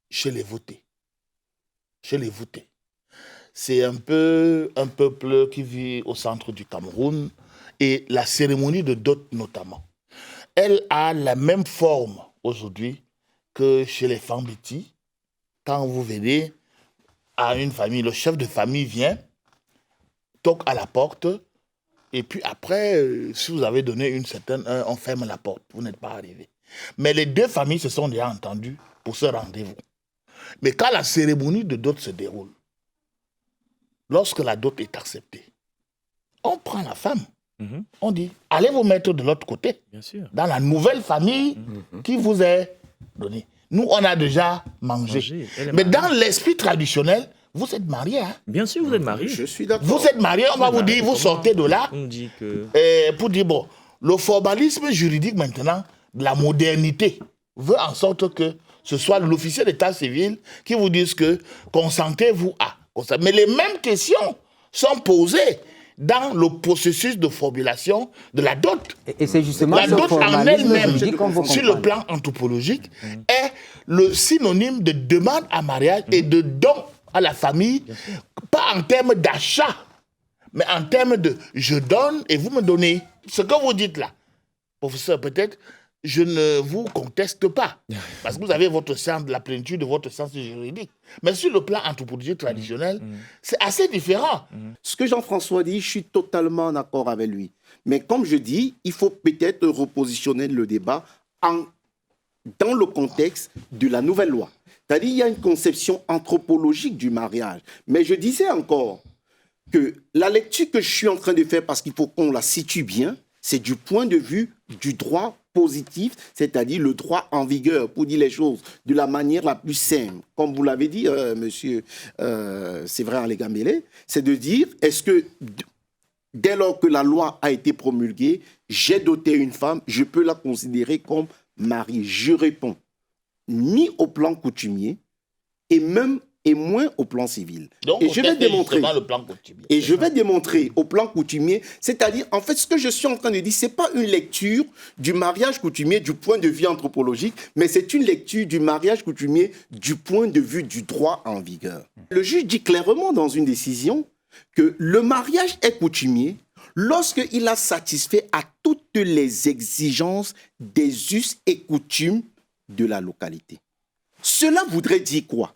chez les votés. Chez les votés. C'est un peuple qui vit au centre du Cameroun et la cérémonie de dot notamment. Elle a la même forme aujourd'hui que chez les Fambiti. Quand vous venez, à une famille, le chef de famille vient, toque à la porte, et puis après, si vous avez donné une certaine heure, on ferme la porte, vous n'êtes pas arrivé. Mais les deux familles se sont déjà entendues pour ce rendez-vous. Mais quand la cérémonie de dot se déroule, lorsque la dot est acceptée, on prend la femme, on dit, allez vous mettre de l'autre côté, Bien sûr. dans la nouvelle famille qui vous est donnée. Nous, on a déjà mangé. Mais dans l'esprit traditionnel, vous êtes mariés. Hein? Bien sûr, vous êtes marié. Je suis d'accord. Vous êtes mariés, on va vous dire, vous sortez de là. On dit que... Pour dire, bon, le formalisme juridique maintenant, de la modernité, veut en sorte que ce soit l'officier d'état civil qui vous dise que consentez-vous à. Mais les mêmes questions sont posées dans le processus de formulation de la dot. Et c'est justement la ce dot en formalisme elle-même, juridique qu'on veut sur le comprendre. plan anthropologique, est le synonyme de demande à mariage et de don à la famille, pas en termes d'achat, mais en termes de je donne et vous me donnez. Ce que vous dites là, professeur, peut-être, je ne vous conteste pas, parce que vous avez votre sens, la plénitude de votre sens juridique. Mais sur le plan anthropologique traditionnel, c'est assez différent. Ce que Jean-François dit, je suis totalement en accord avec lui. Mais comme je dis, il faut peut-être repositionner le débat dans le contexte de la nouvelle loi. C'est-à-dire qu'il y a une conception anthropologique du mariage. Mais je disais encore que la lecture que je suis en train de faire, parce qu'il faut qu'on la situe bien, c'est du point de vue du droit positif, c'est-à-dire le droit en vigueur, pour dire les choses de la manière la plus simple. Comme vous l'avez dit, monsieur Séverin Alégambélé, c'est de dire, est-ce que dès lors que la loi a été promulguée, j'ai doté une femme, je peux la considérer comme mariée? Je réponds, ni au plan coutumier et moins au plan civil. Donc, et je vais démontrer. Le plan coutumier. Et je vais démontrer au plan coutumier, c'est-à-dire, en fait, ce que je suis en train de dire, ce n'est pas une lecture du mariage coutumier du point de vue anthropologique, mais c'est une lecture du mariage coutumier du point de vue du droit en vigueur. Le juge dit clairement dans une décision que le mariage est coutumier lorsqu'il a satisfait à toutes les exigences des us et coutumes de la localité. Cela voudrait dire quoi?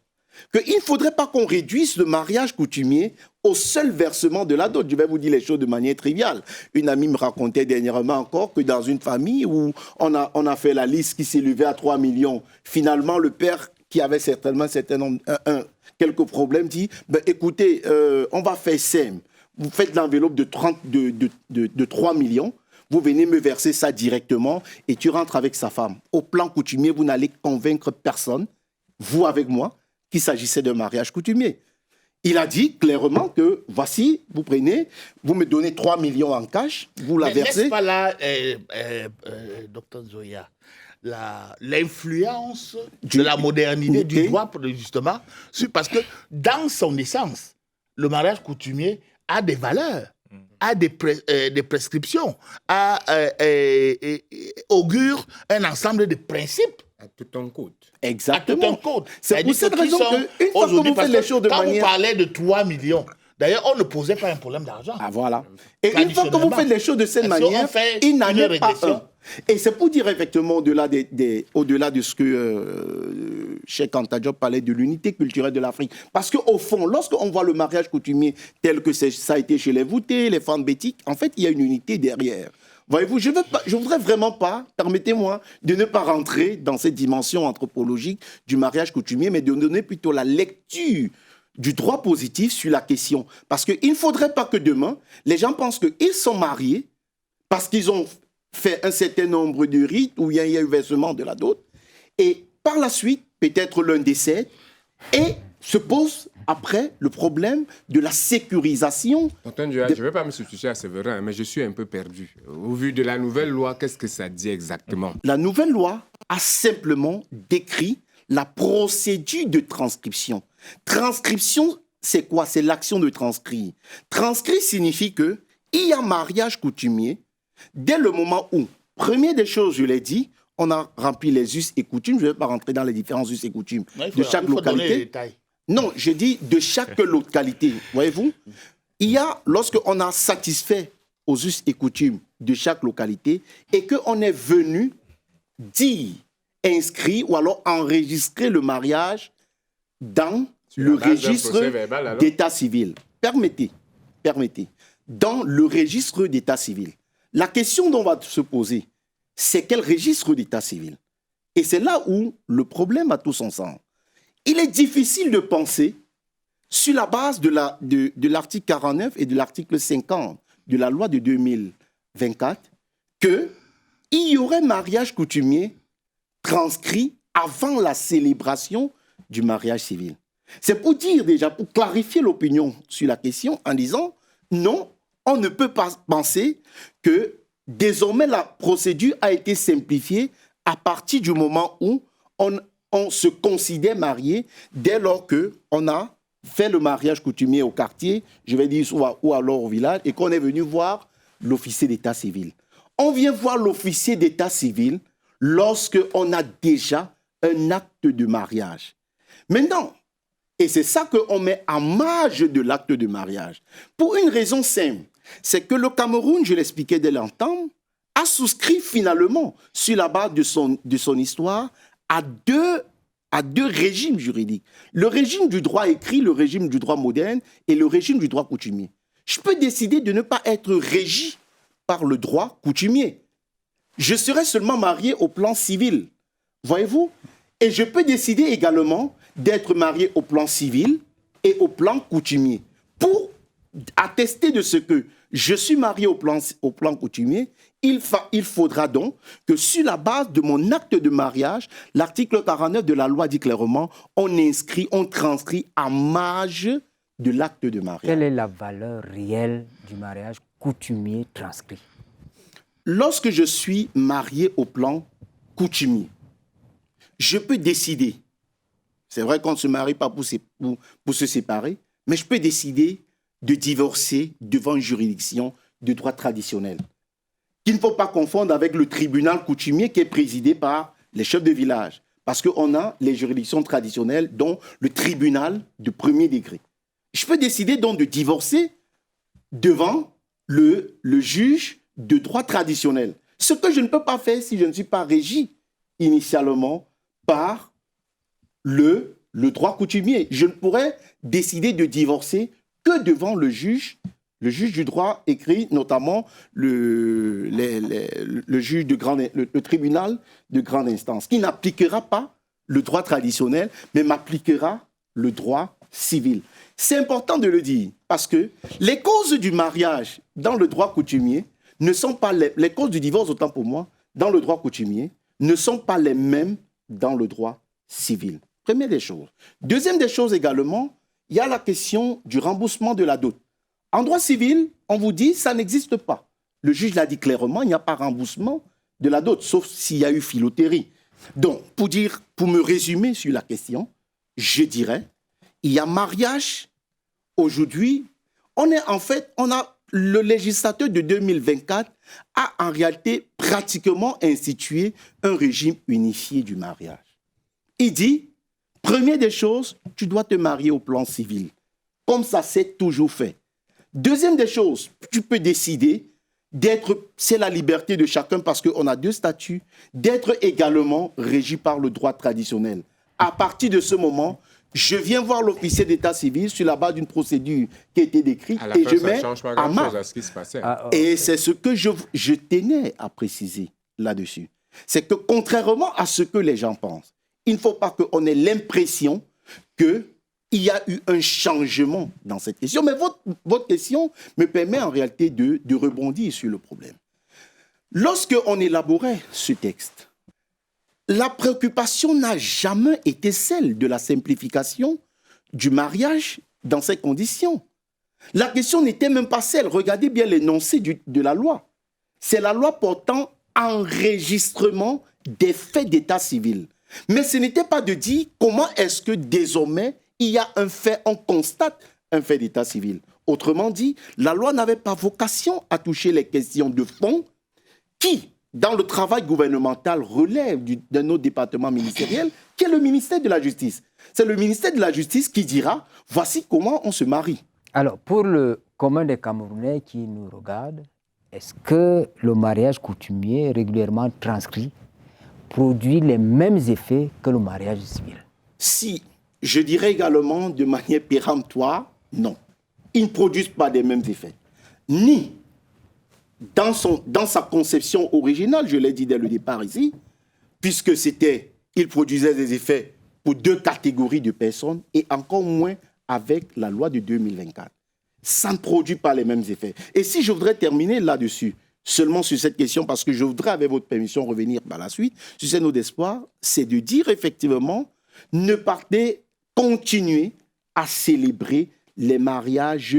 Qu'il ne faudrait pas qu'on réduise le mariage coutumier au seul versement de la dot. Je vais vous dire les choses de manière triviale. Une amie me racontait dernièrement encore que dans une famille où on a fait la liste qui s'élevait à 3 millions, finalement le père, qui avait certainement quelques problèmes, dit écoutez, on va faire simple. Vous faites l'enveloppe de 3 millions. Vous venez me verser ça directement et tu rentres avec sa femme. Au plan coutumier, vous n'allez convaincre personne, vous avec moi, qu'il s'agissait d'un mariage coutumier. Il a dit clairement que, voici, vous prenez, vous me donnez 3 millions en cash, vous la versez. N'est-ce pas là, docteur Zoya, l'influence de la modernité du droit, justement, parce que dans son essence, le mariage coutumier a des valeurs, a des prescriptions, augure un ensemble de principes. À tout un code. Exactement. Code. C'est pour cette raison qu'une fois que vous faites les choses de quand manière... vous parlez de 3 millions, d'ailleurs, on ne posait pas un problème d'argent. Ah voilà. Et une fois que vous faites les choses de cette manière, il n'en est pas un. Et c'est pour dire effectivement, au-delà de ce que Cheikh Anta Diop parlait de l'unité culturelle de l'Afrique. Parce qu'au fond, lorsqu'on voit le mariage coutumier tel que ça a été chez les Voutés, les femmes bétiques, en fait, il y a une unité derrière. Voyez-vous, je ne voudrais vraiment pas, permettez-moi, de ne pas rentrer dans cette dimension anthropologique du mariage coutumier, mais de donner plutôt la lecture du droit positif sur la question. Parce qu'il ne faudrait pas que demain, les gens pensent qu'ils sont mariés parce qu'ils ont fait un certain nombre de rites où il y a eu versement de la dot, et par la suite, peut-être l'un décède, et se pose après le problème de la sécurisation. Je ne vais pas me substituer à Séverin, mais je suis un peu perdu. Au vu de la nouvelle loi, qu'est-ce que ça dit exactement? La nouvelle loi a simplement décrit la procédure de transcription. Transcription, c'est quoi? C'est l'action de transcrire. Transcrire signifie qu'il y a mariage coutumier dès le moment où, première des choses, je l'ai dit, on a rempli les us et coutumes. Je ne vais pas rentrer dans les différents us et coutumes de chaque localité. Non, je dis de chaque localité. Voyez-vous? Il y a, lorsqu'on a satisfait aux us et coutumes de chaque localité et qu'on est venu dire, inscrire ou alors enregistrer le mariage dans le registre d'état civil. Permettez. Dans le registre d'état civil, la question dont on va se poser, c'est quel registre d'état civil? Et c'est là où le problème a tout son sens. Il est difficile de penser, sur la base de l'article 49 et de l'article 50 de la loi de 2024, qu'il y aurait mariage coutumier transcrit avant la célébration du mariage civil. C'est pour dire déjà, pour clarifier l'opinion sur la question, en disant non, on ne peut pas penser que désormais la procédure a été simplifiée à partir du moment où on se considère marié dès lors qu'on a fait le mariage coutumier au quartier, je vais dire, ou alors au village, et qu'on est venu voir l'officier d'état civil. On vient voir l'officier d'état civil lorsqu'on a déjà un acte de mariage. Maintenant, et c'est ça qu'on met en marge de l'acte de mariage, pour une raison simple, c'est que le Cameroun, je l'expliquais dès l'entame, a souscrit finalement, sur la base de son histoire, à deux régimes juridiques. Le régime du droit écrit, le régime du droit moderne et le régime du droit coutumier. Je peux décider de ne pas être régi par le droit coutumier. Je serai seulement marié au plan civil, voyez-vous? Et je peux décider également d'être marié au plan civil et au plan coutumier. Pour attester de ce que je suis marié au plan coutumier, il faudra donc que sur la base de mon acte de mariage, l'article 49 de la loi dit clairement, on transcrit à marge de l'acte de mariage. Quelle est la valeur réelle du mariage coutumier transcrit? Lorsque je suis marié au plan coutumier, je peux décider, c'est vrai qu'on ne se marie pas pour se séparer, mais je peux décider de divorcer devant une juridiction de droit traditionnel. Qu'il ne faut pas confondre avec le tribunal coutumier qui est présidé par les chefs de village. Parce qu'on a les juridictions traditionnelles, dont le tribunal de premier degré. Je peux décider donc de divorcer devant le juge de droit traditionnel. Ce que je ne peux pas faire si je ne suis pas régi initialement par le droit coutumier. Je ne pourrais décider de divorcer que devant le juge du droit écrit, notamment le tribunal de grande instance, qui n'appliquera pas le droit traditionnel, mais m'appliquera le droit civil. C'est important de le dire, parce que les causes du mariage dans le droit coutumier ne sont pas les causes du divorce, autant pour moi, dans le droit coutumier, ne sont pas les mêmes dans le droit civil. Première des choses. Deuxième des choses également, il y a la question du remboursement de la dot. En droit civil, on vous dit ça n'existe pas. Le juge l'a dit clairement, il n'y a pas remboursement de la dot, sauf s'il y a eu filoterie. Donc, pour me résumer sur la question, je dirais, il y a mariage. Aujourd'hui, le législateur de 2024 a en réalité pratiquement institué un régime unifié du mariage. Il dit, première des choses, tu dois te marier au plan civil, comme ça s'est toujours fait. Deuxième des choses, tu peux décider c'est la liberté de chacun parce qu'on a deux statuts, d'être également régi par le droit traditionnel. À partir de ce moment, je viens voir l'officier d'état civil sur la base d'une procédure qui a été décrite et je mets à marge. Et c'est ce que je tenais à préciser là-dessus. C'est que contrairement à ce que les gens pensent, il ne faut pas qu'on ait l'impression qu'il y a eu un changement dans cette question. Mais votre question me permet en réalité de rebondir sur le problème. Lorsqu'on élaborait ce texte, la préoccupation n'a jamais été celle de la simplification du mariage dans ces conditions. La question n'était même pas celle, regardez bien l'énoncé de la loi. C'est la loi portant enregistrement des faits d'état civil. Mais ce n'était pas de dire comment est-ce que désormais il y a un fait, on constate un fait d'état civil. Autrement dit, la loi n'avait pas vocation à toucher les questions de fond qui, dans le travail gouvernemental, relève d'un autre département ministériel, qui est le ministère de la Justice. C'est le ministère de la Justice qui dira, voici comment on se marie. Alors, pour le commun des Camerounais qui nous regardent, est-ce que le mariage coutumier régulièrement transcrit produit les mêmes effets que le mariage civil? Si je dirais également de manière péremptoire, non. Ils ne produisent pas les mêmes effets. Ni dans sa conception originale, je l'ai dit dès le départ ici, puisque il produisait des effets pour 2 catégories de personnes et encore moins avec la loi de 2024. Ça ne produit pas les mêmes effets. Et si je voudrais terminer là-dessus, seulement sur cette question, parce que je voudrais, avec votre permission, revenir par la suite, sur cette note d'espoir, c'est de dire effectivement, ne partez, continuez à célébrer les mariages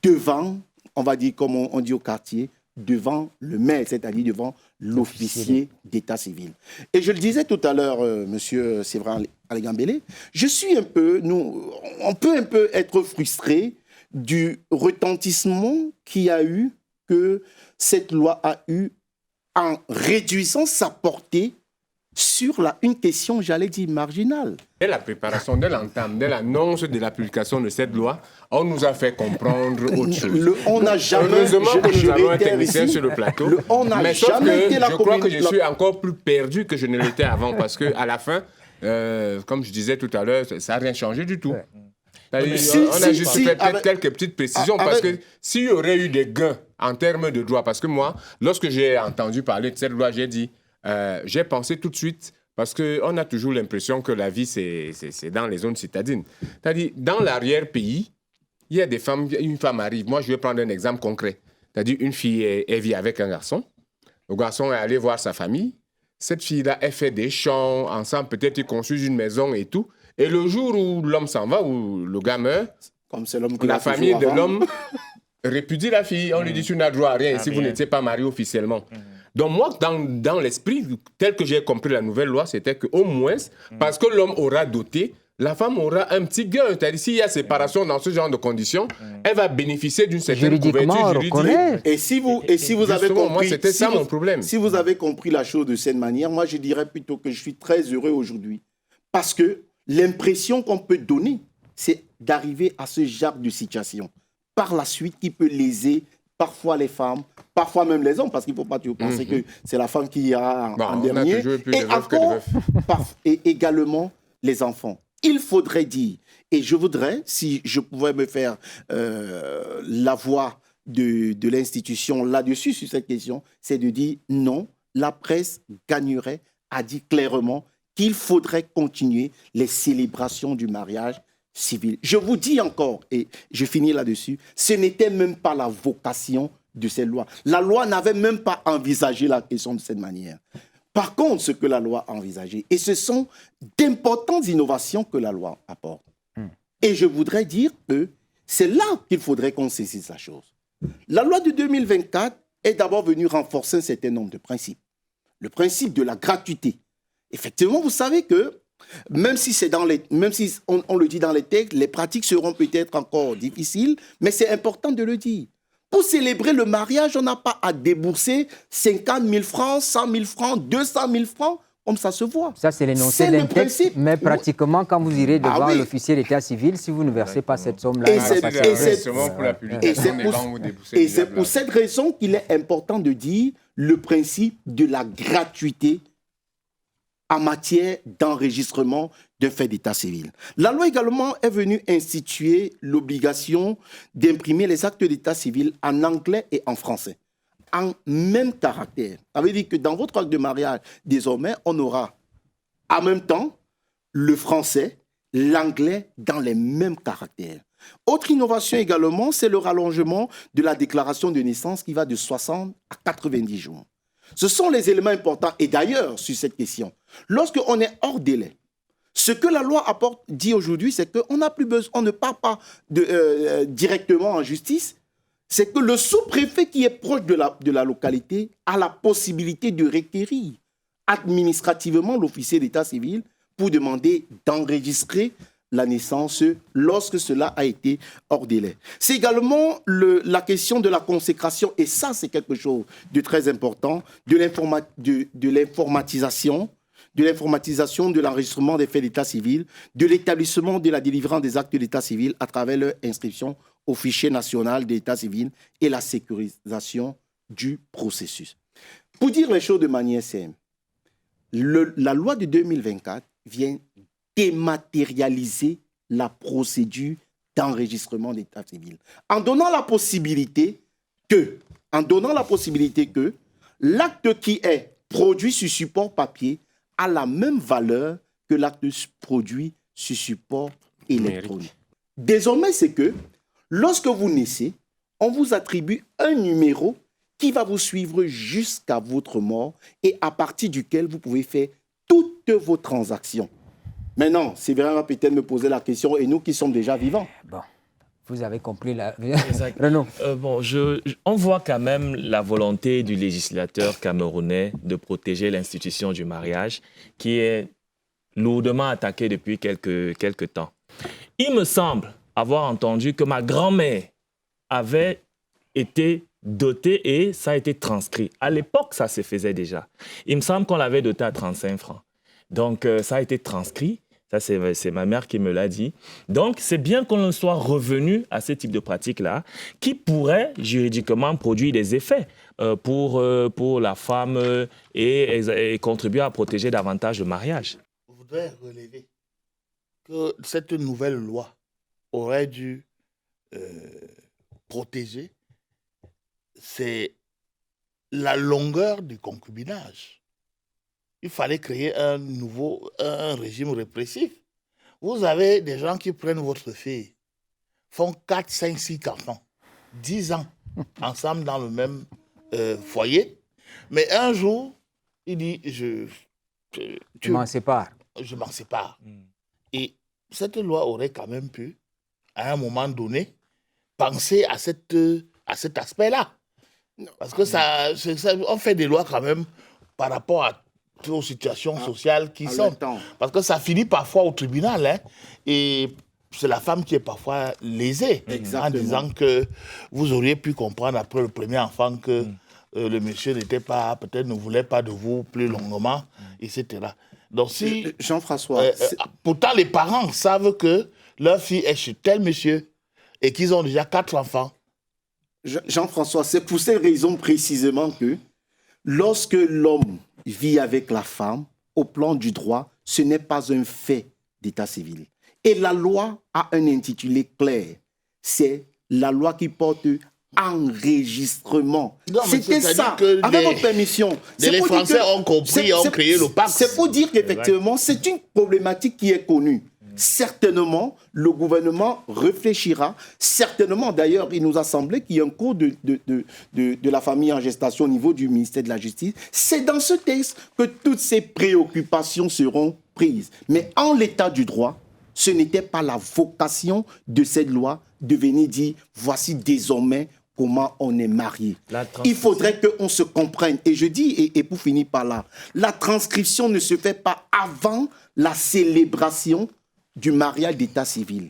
devant, on va dire comme on dit au quartier, devant le maire, c'est-à-dire devant l'officier d'état civil. Et je le disais tout à l'heure, monsieur Séverin Alegambélé, on peut un peu être frustré du retentissement que cette loi a eu en réduisant sa portée sur une question, j'allais dire, marginale. Dès la préparation, dès l'entame, dès l'annonce de la publication de cette loi, on nous a fait comprendre autre chose. On n'a jamais... Heureusement que nous avons un technicien sur le plateau. Mais sauf que je crois que je suis encore plus perdu que je ne l'étais avant, parce qu'à la fin, comme je disais tout à l'heure, ça n'a rien changé du tout. Ouais. On a juste fait peut-être quelques petites précisions, parce que s'il y aurait eu des gains en termes de droit, parce que moi, lorsque j'ai entendu parler de cette loi, j'ai pensé tout de suite, parce qu'on a toujours l'impression que la vie, c'est dans les zones citadines. C'est-à-dire, dans l'arrière-pays, il y a des femmes, une femme arrive. Moi, je vais prendre un exemple concret. C'est-à-dire, une fille, elle vit avec un garçon. Le garçon est allé voir sa famille. Cette fille-là, elle fait des chants ensemble. Peut-être ils construisent une maison et tout. Et le jour où l'homme s'en va, où le gars meurt, comme c'est l'homme la famille de l'homme répudie la fille. On lui dit, tu n'as droit à rien si vous n'étiez pas marié officiellement. Donc moi, dans l'esprit, tel que j'ai compris la nouvelle loi, c'était qu'au moins, parce que l'homme aura doté, la femme aura un petit gain. C'est-à-dire, s'il y a séparation dans ce genre de conditions, elle va bénéficier d'une certaine couverture juridique. Et si vous avez compris... Moi, c'était ça mon problème. Si vous avez compris la chose de cette manière, moi, je dirais plutôt que je suis très heureux aujourd'hui. Parce que l'impression qu'on peut donner, c'est d'arriver à ce genre de situation. Par la suite, qui peut léser parfois les femmes, parfois même les hommes, parce qu'il ne faut pas toujours penser que c'est la femme qui ira en dernier. Et également les enfants. Il faudrait dire, et je voudrais, si je pouvais me faire la voix de l'institution là-dessus, sur cette question, c'est de dire non, la presse gagnerait à dire clairement qu'il faudrait continuer les célébrations du mariage civil. Je vous dis encore, et je finis là-dessus, ce n'était même pas la vocation de cette loi. La loi n'avait même pas envisagé la question de cette manière. Par contre, ce que la loi a envisagé, et ce sont d'importantes innovations que la loi apporte. Et je voudrais dire que c'est là qu'il faudrait qu'on saisisse la chose. La loi de 2024 est d'abord venue renforcer un certain nombre de principes. Le principe de la gratuité. Effectivement, vous savez que même si on le dit dans les textes, les pratiques seront peut-être encore difficiles, mais c'est important de le dire. Pour célébrer le mariage, on n'a pas à débourser 50 000 francs, 100 000 francs, 200 000 francs, comme ça se voit. Ça, c'est l'énoncé d'un texte, mais pratiquement, quand vous irez devant l'officier d'état civil, si vous ne versez pas cette somme-là... Et c'est pour cette raison qu'il est important de dire le principe de la gratuité en matière d'enregistrement d'un fait d'état civil. La loi également est venue instituer l'obligation d'imprimer les actes d'état civil en anglais et en français, en même caractère. Ça veut dire que dans votre acte de mariage, désormais, on aura en même temps le français, l'anglais dans les mêmes caractères. Autre innovation également, c'est le rallongement de la déclaration de naissance qui va de 60 à 90 jours. Ce sont les éléments importants. Et d'ailleurs, sur cette question, lorsqu'on est hors délai, ce que la loi dit aujourd'hui, c'est qu'on n'a plus besoin, on ne part pas directement en justice. C'est que le sous-préfet qui est proche de la localité a la possibilité de requérir administrativement l'officier d'état civil pour demander d'enregistrer la naissance lorsque cela a été hors délai. C'est également la question de la consécration, et ça c'est quelque chose de très important, de l'informatisation de l'enregistrement des faits d'état civil, de l'établissement de la délivrance des actes d'état civil à travers leur inscription au fichier national d'état civil et la sécurisation du processus. Pour dire les choses de manière simple, la loi de 2024 vient dématérialiser la procédure d'enregistrement d'état civil. En donnant la possibilité que l'acte qui est produit sur support papier a la même valeur que l'acte produit sur support électronique. Désormais, c'est que lorsque vous naissez, on vous attribue un numéro qui va vous suivre jusqu'à votre mort et à partir duquel vous pouvez faire toutes vos transactions. Maintenant, Séverin va peut-être me poser la question, et nous qui sommes déjà vivants. Bon, vous avez compris la... Renaud. On voit quand même la volonté du législateur camerounais de protéger l'institution du mariage, qui est lourdement attaquée depuis quelques temps. Il me semble avoir entendu que ma grand-mère avait été dotée et ça a été transcrit. À l'époque, ça se faisait déjà. Il me semble qu'on l'avait dotée à 35 francs. Donc, ça a été transcrit. Ça, c'est ma mère qui me l'a dit. Donc, c'est bien qu'on soit revenu à ce type de pratique-là qui pourrait juridiquement produire des effets pour la femme et contribuer à protéger davantage le mariage. Je voudrais relever que cette nouvelle loi aurait dû protéger, c'est la longueur du concubinage. Il fallait créer un régime répressif. Vous avez des gens qui prennent votre fille, font 4, 5, 6 enfants, 10 ans, ensemble dans le même foyer. Mais un jour, il dit, je m'en sépare. Je m'en sépare. Et cette loi aurait quand même pu, à un moment donné, penser à cet aspect-là. Parce que on fait des lois quand même par rapport aux situations sociales qui sont. Parce que ça finit parfois au tribunal. Hein, et c'est la femme qui est parfois lésée. En disant que vous auriez pu comprendre après le premier enfant que le monsieur peut-être ne voulait pas de vous plus longuement, etc. Donc si... Jean-François... pourtant, les parents savent que leur fille est chez tel monsieur et qu'ils ont déjà 4 enfants. Jean-François, c'est pour cette raison précisément que lorsque l'homme vit avec la femme, au plan du droit, ce n'est pas un fait d'état civil. Et la loi a un intitulé clair. C'est la loi qui porte enregistrement. C'était ça, avec votre permission. Les Français ont compris, ont créé le pacte. C'est pour dire qu'effectivement, c'est une problématique qui est connue. Certainement, le gouvernement réfléchira. Certainement, d'ailleurs, il nous a semblé qu'il y a un cours de la famille en gestation au niveau du ministère de la Justice. C'est dans ce texte que toutes ces préoccupations seront prises. Mais en l'état du droit, ce n'était pas la vocation de cette loi de venir dire « voici désormais comment on est marié ». Il faudrait qu'on se comprenne. Et je dis, et pour finir par là, la transcription ne se fait pas avant la célébration du mariage d'état civil.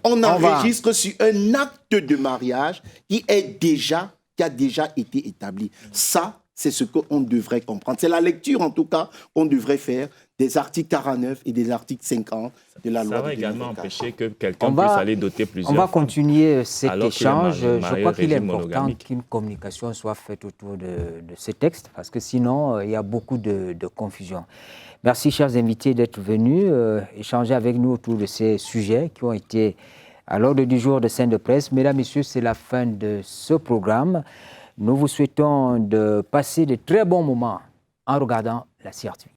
On enregistre sur un acte de mariage qui a déjà été établi. Ça, c'est ce qu'on devrait comprendre. C'est la lecture, en tout cas, qu'on devrait faire des articles 49 et des articles 50 de la loi de 2024. Ça va également empêcher que quelqu'un puisse aller doter plusieurs. On va continuer cet échange. Je crois qu'il est important qu'une communication soit faite autour de ce texte, parce que sinon, il y a beaucoup de confusion. Merci, chers invités, d'être venus échanger avec nous autour de ces sujets qui ont été à l'ordre du jour de Scène de Presse. Mesdames, Messieurs, c'est la fin de ce programme. Nous vous souhaitons de passer de très bons moments en regardant la CRTV.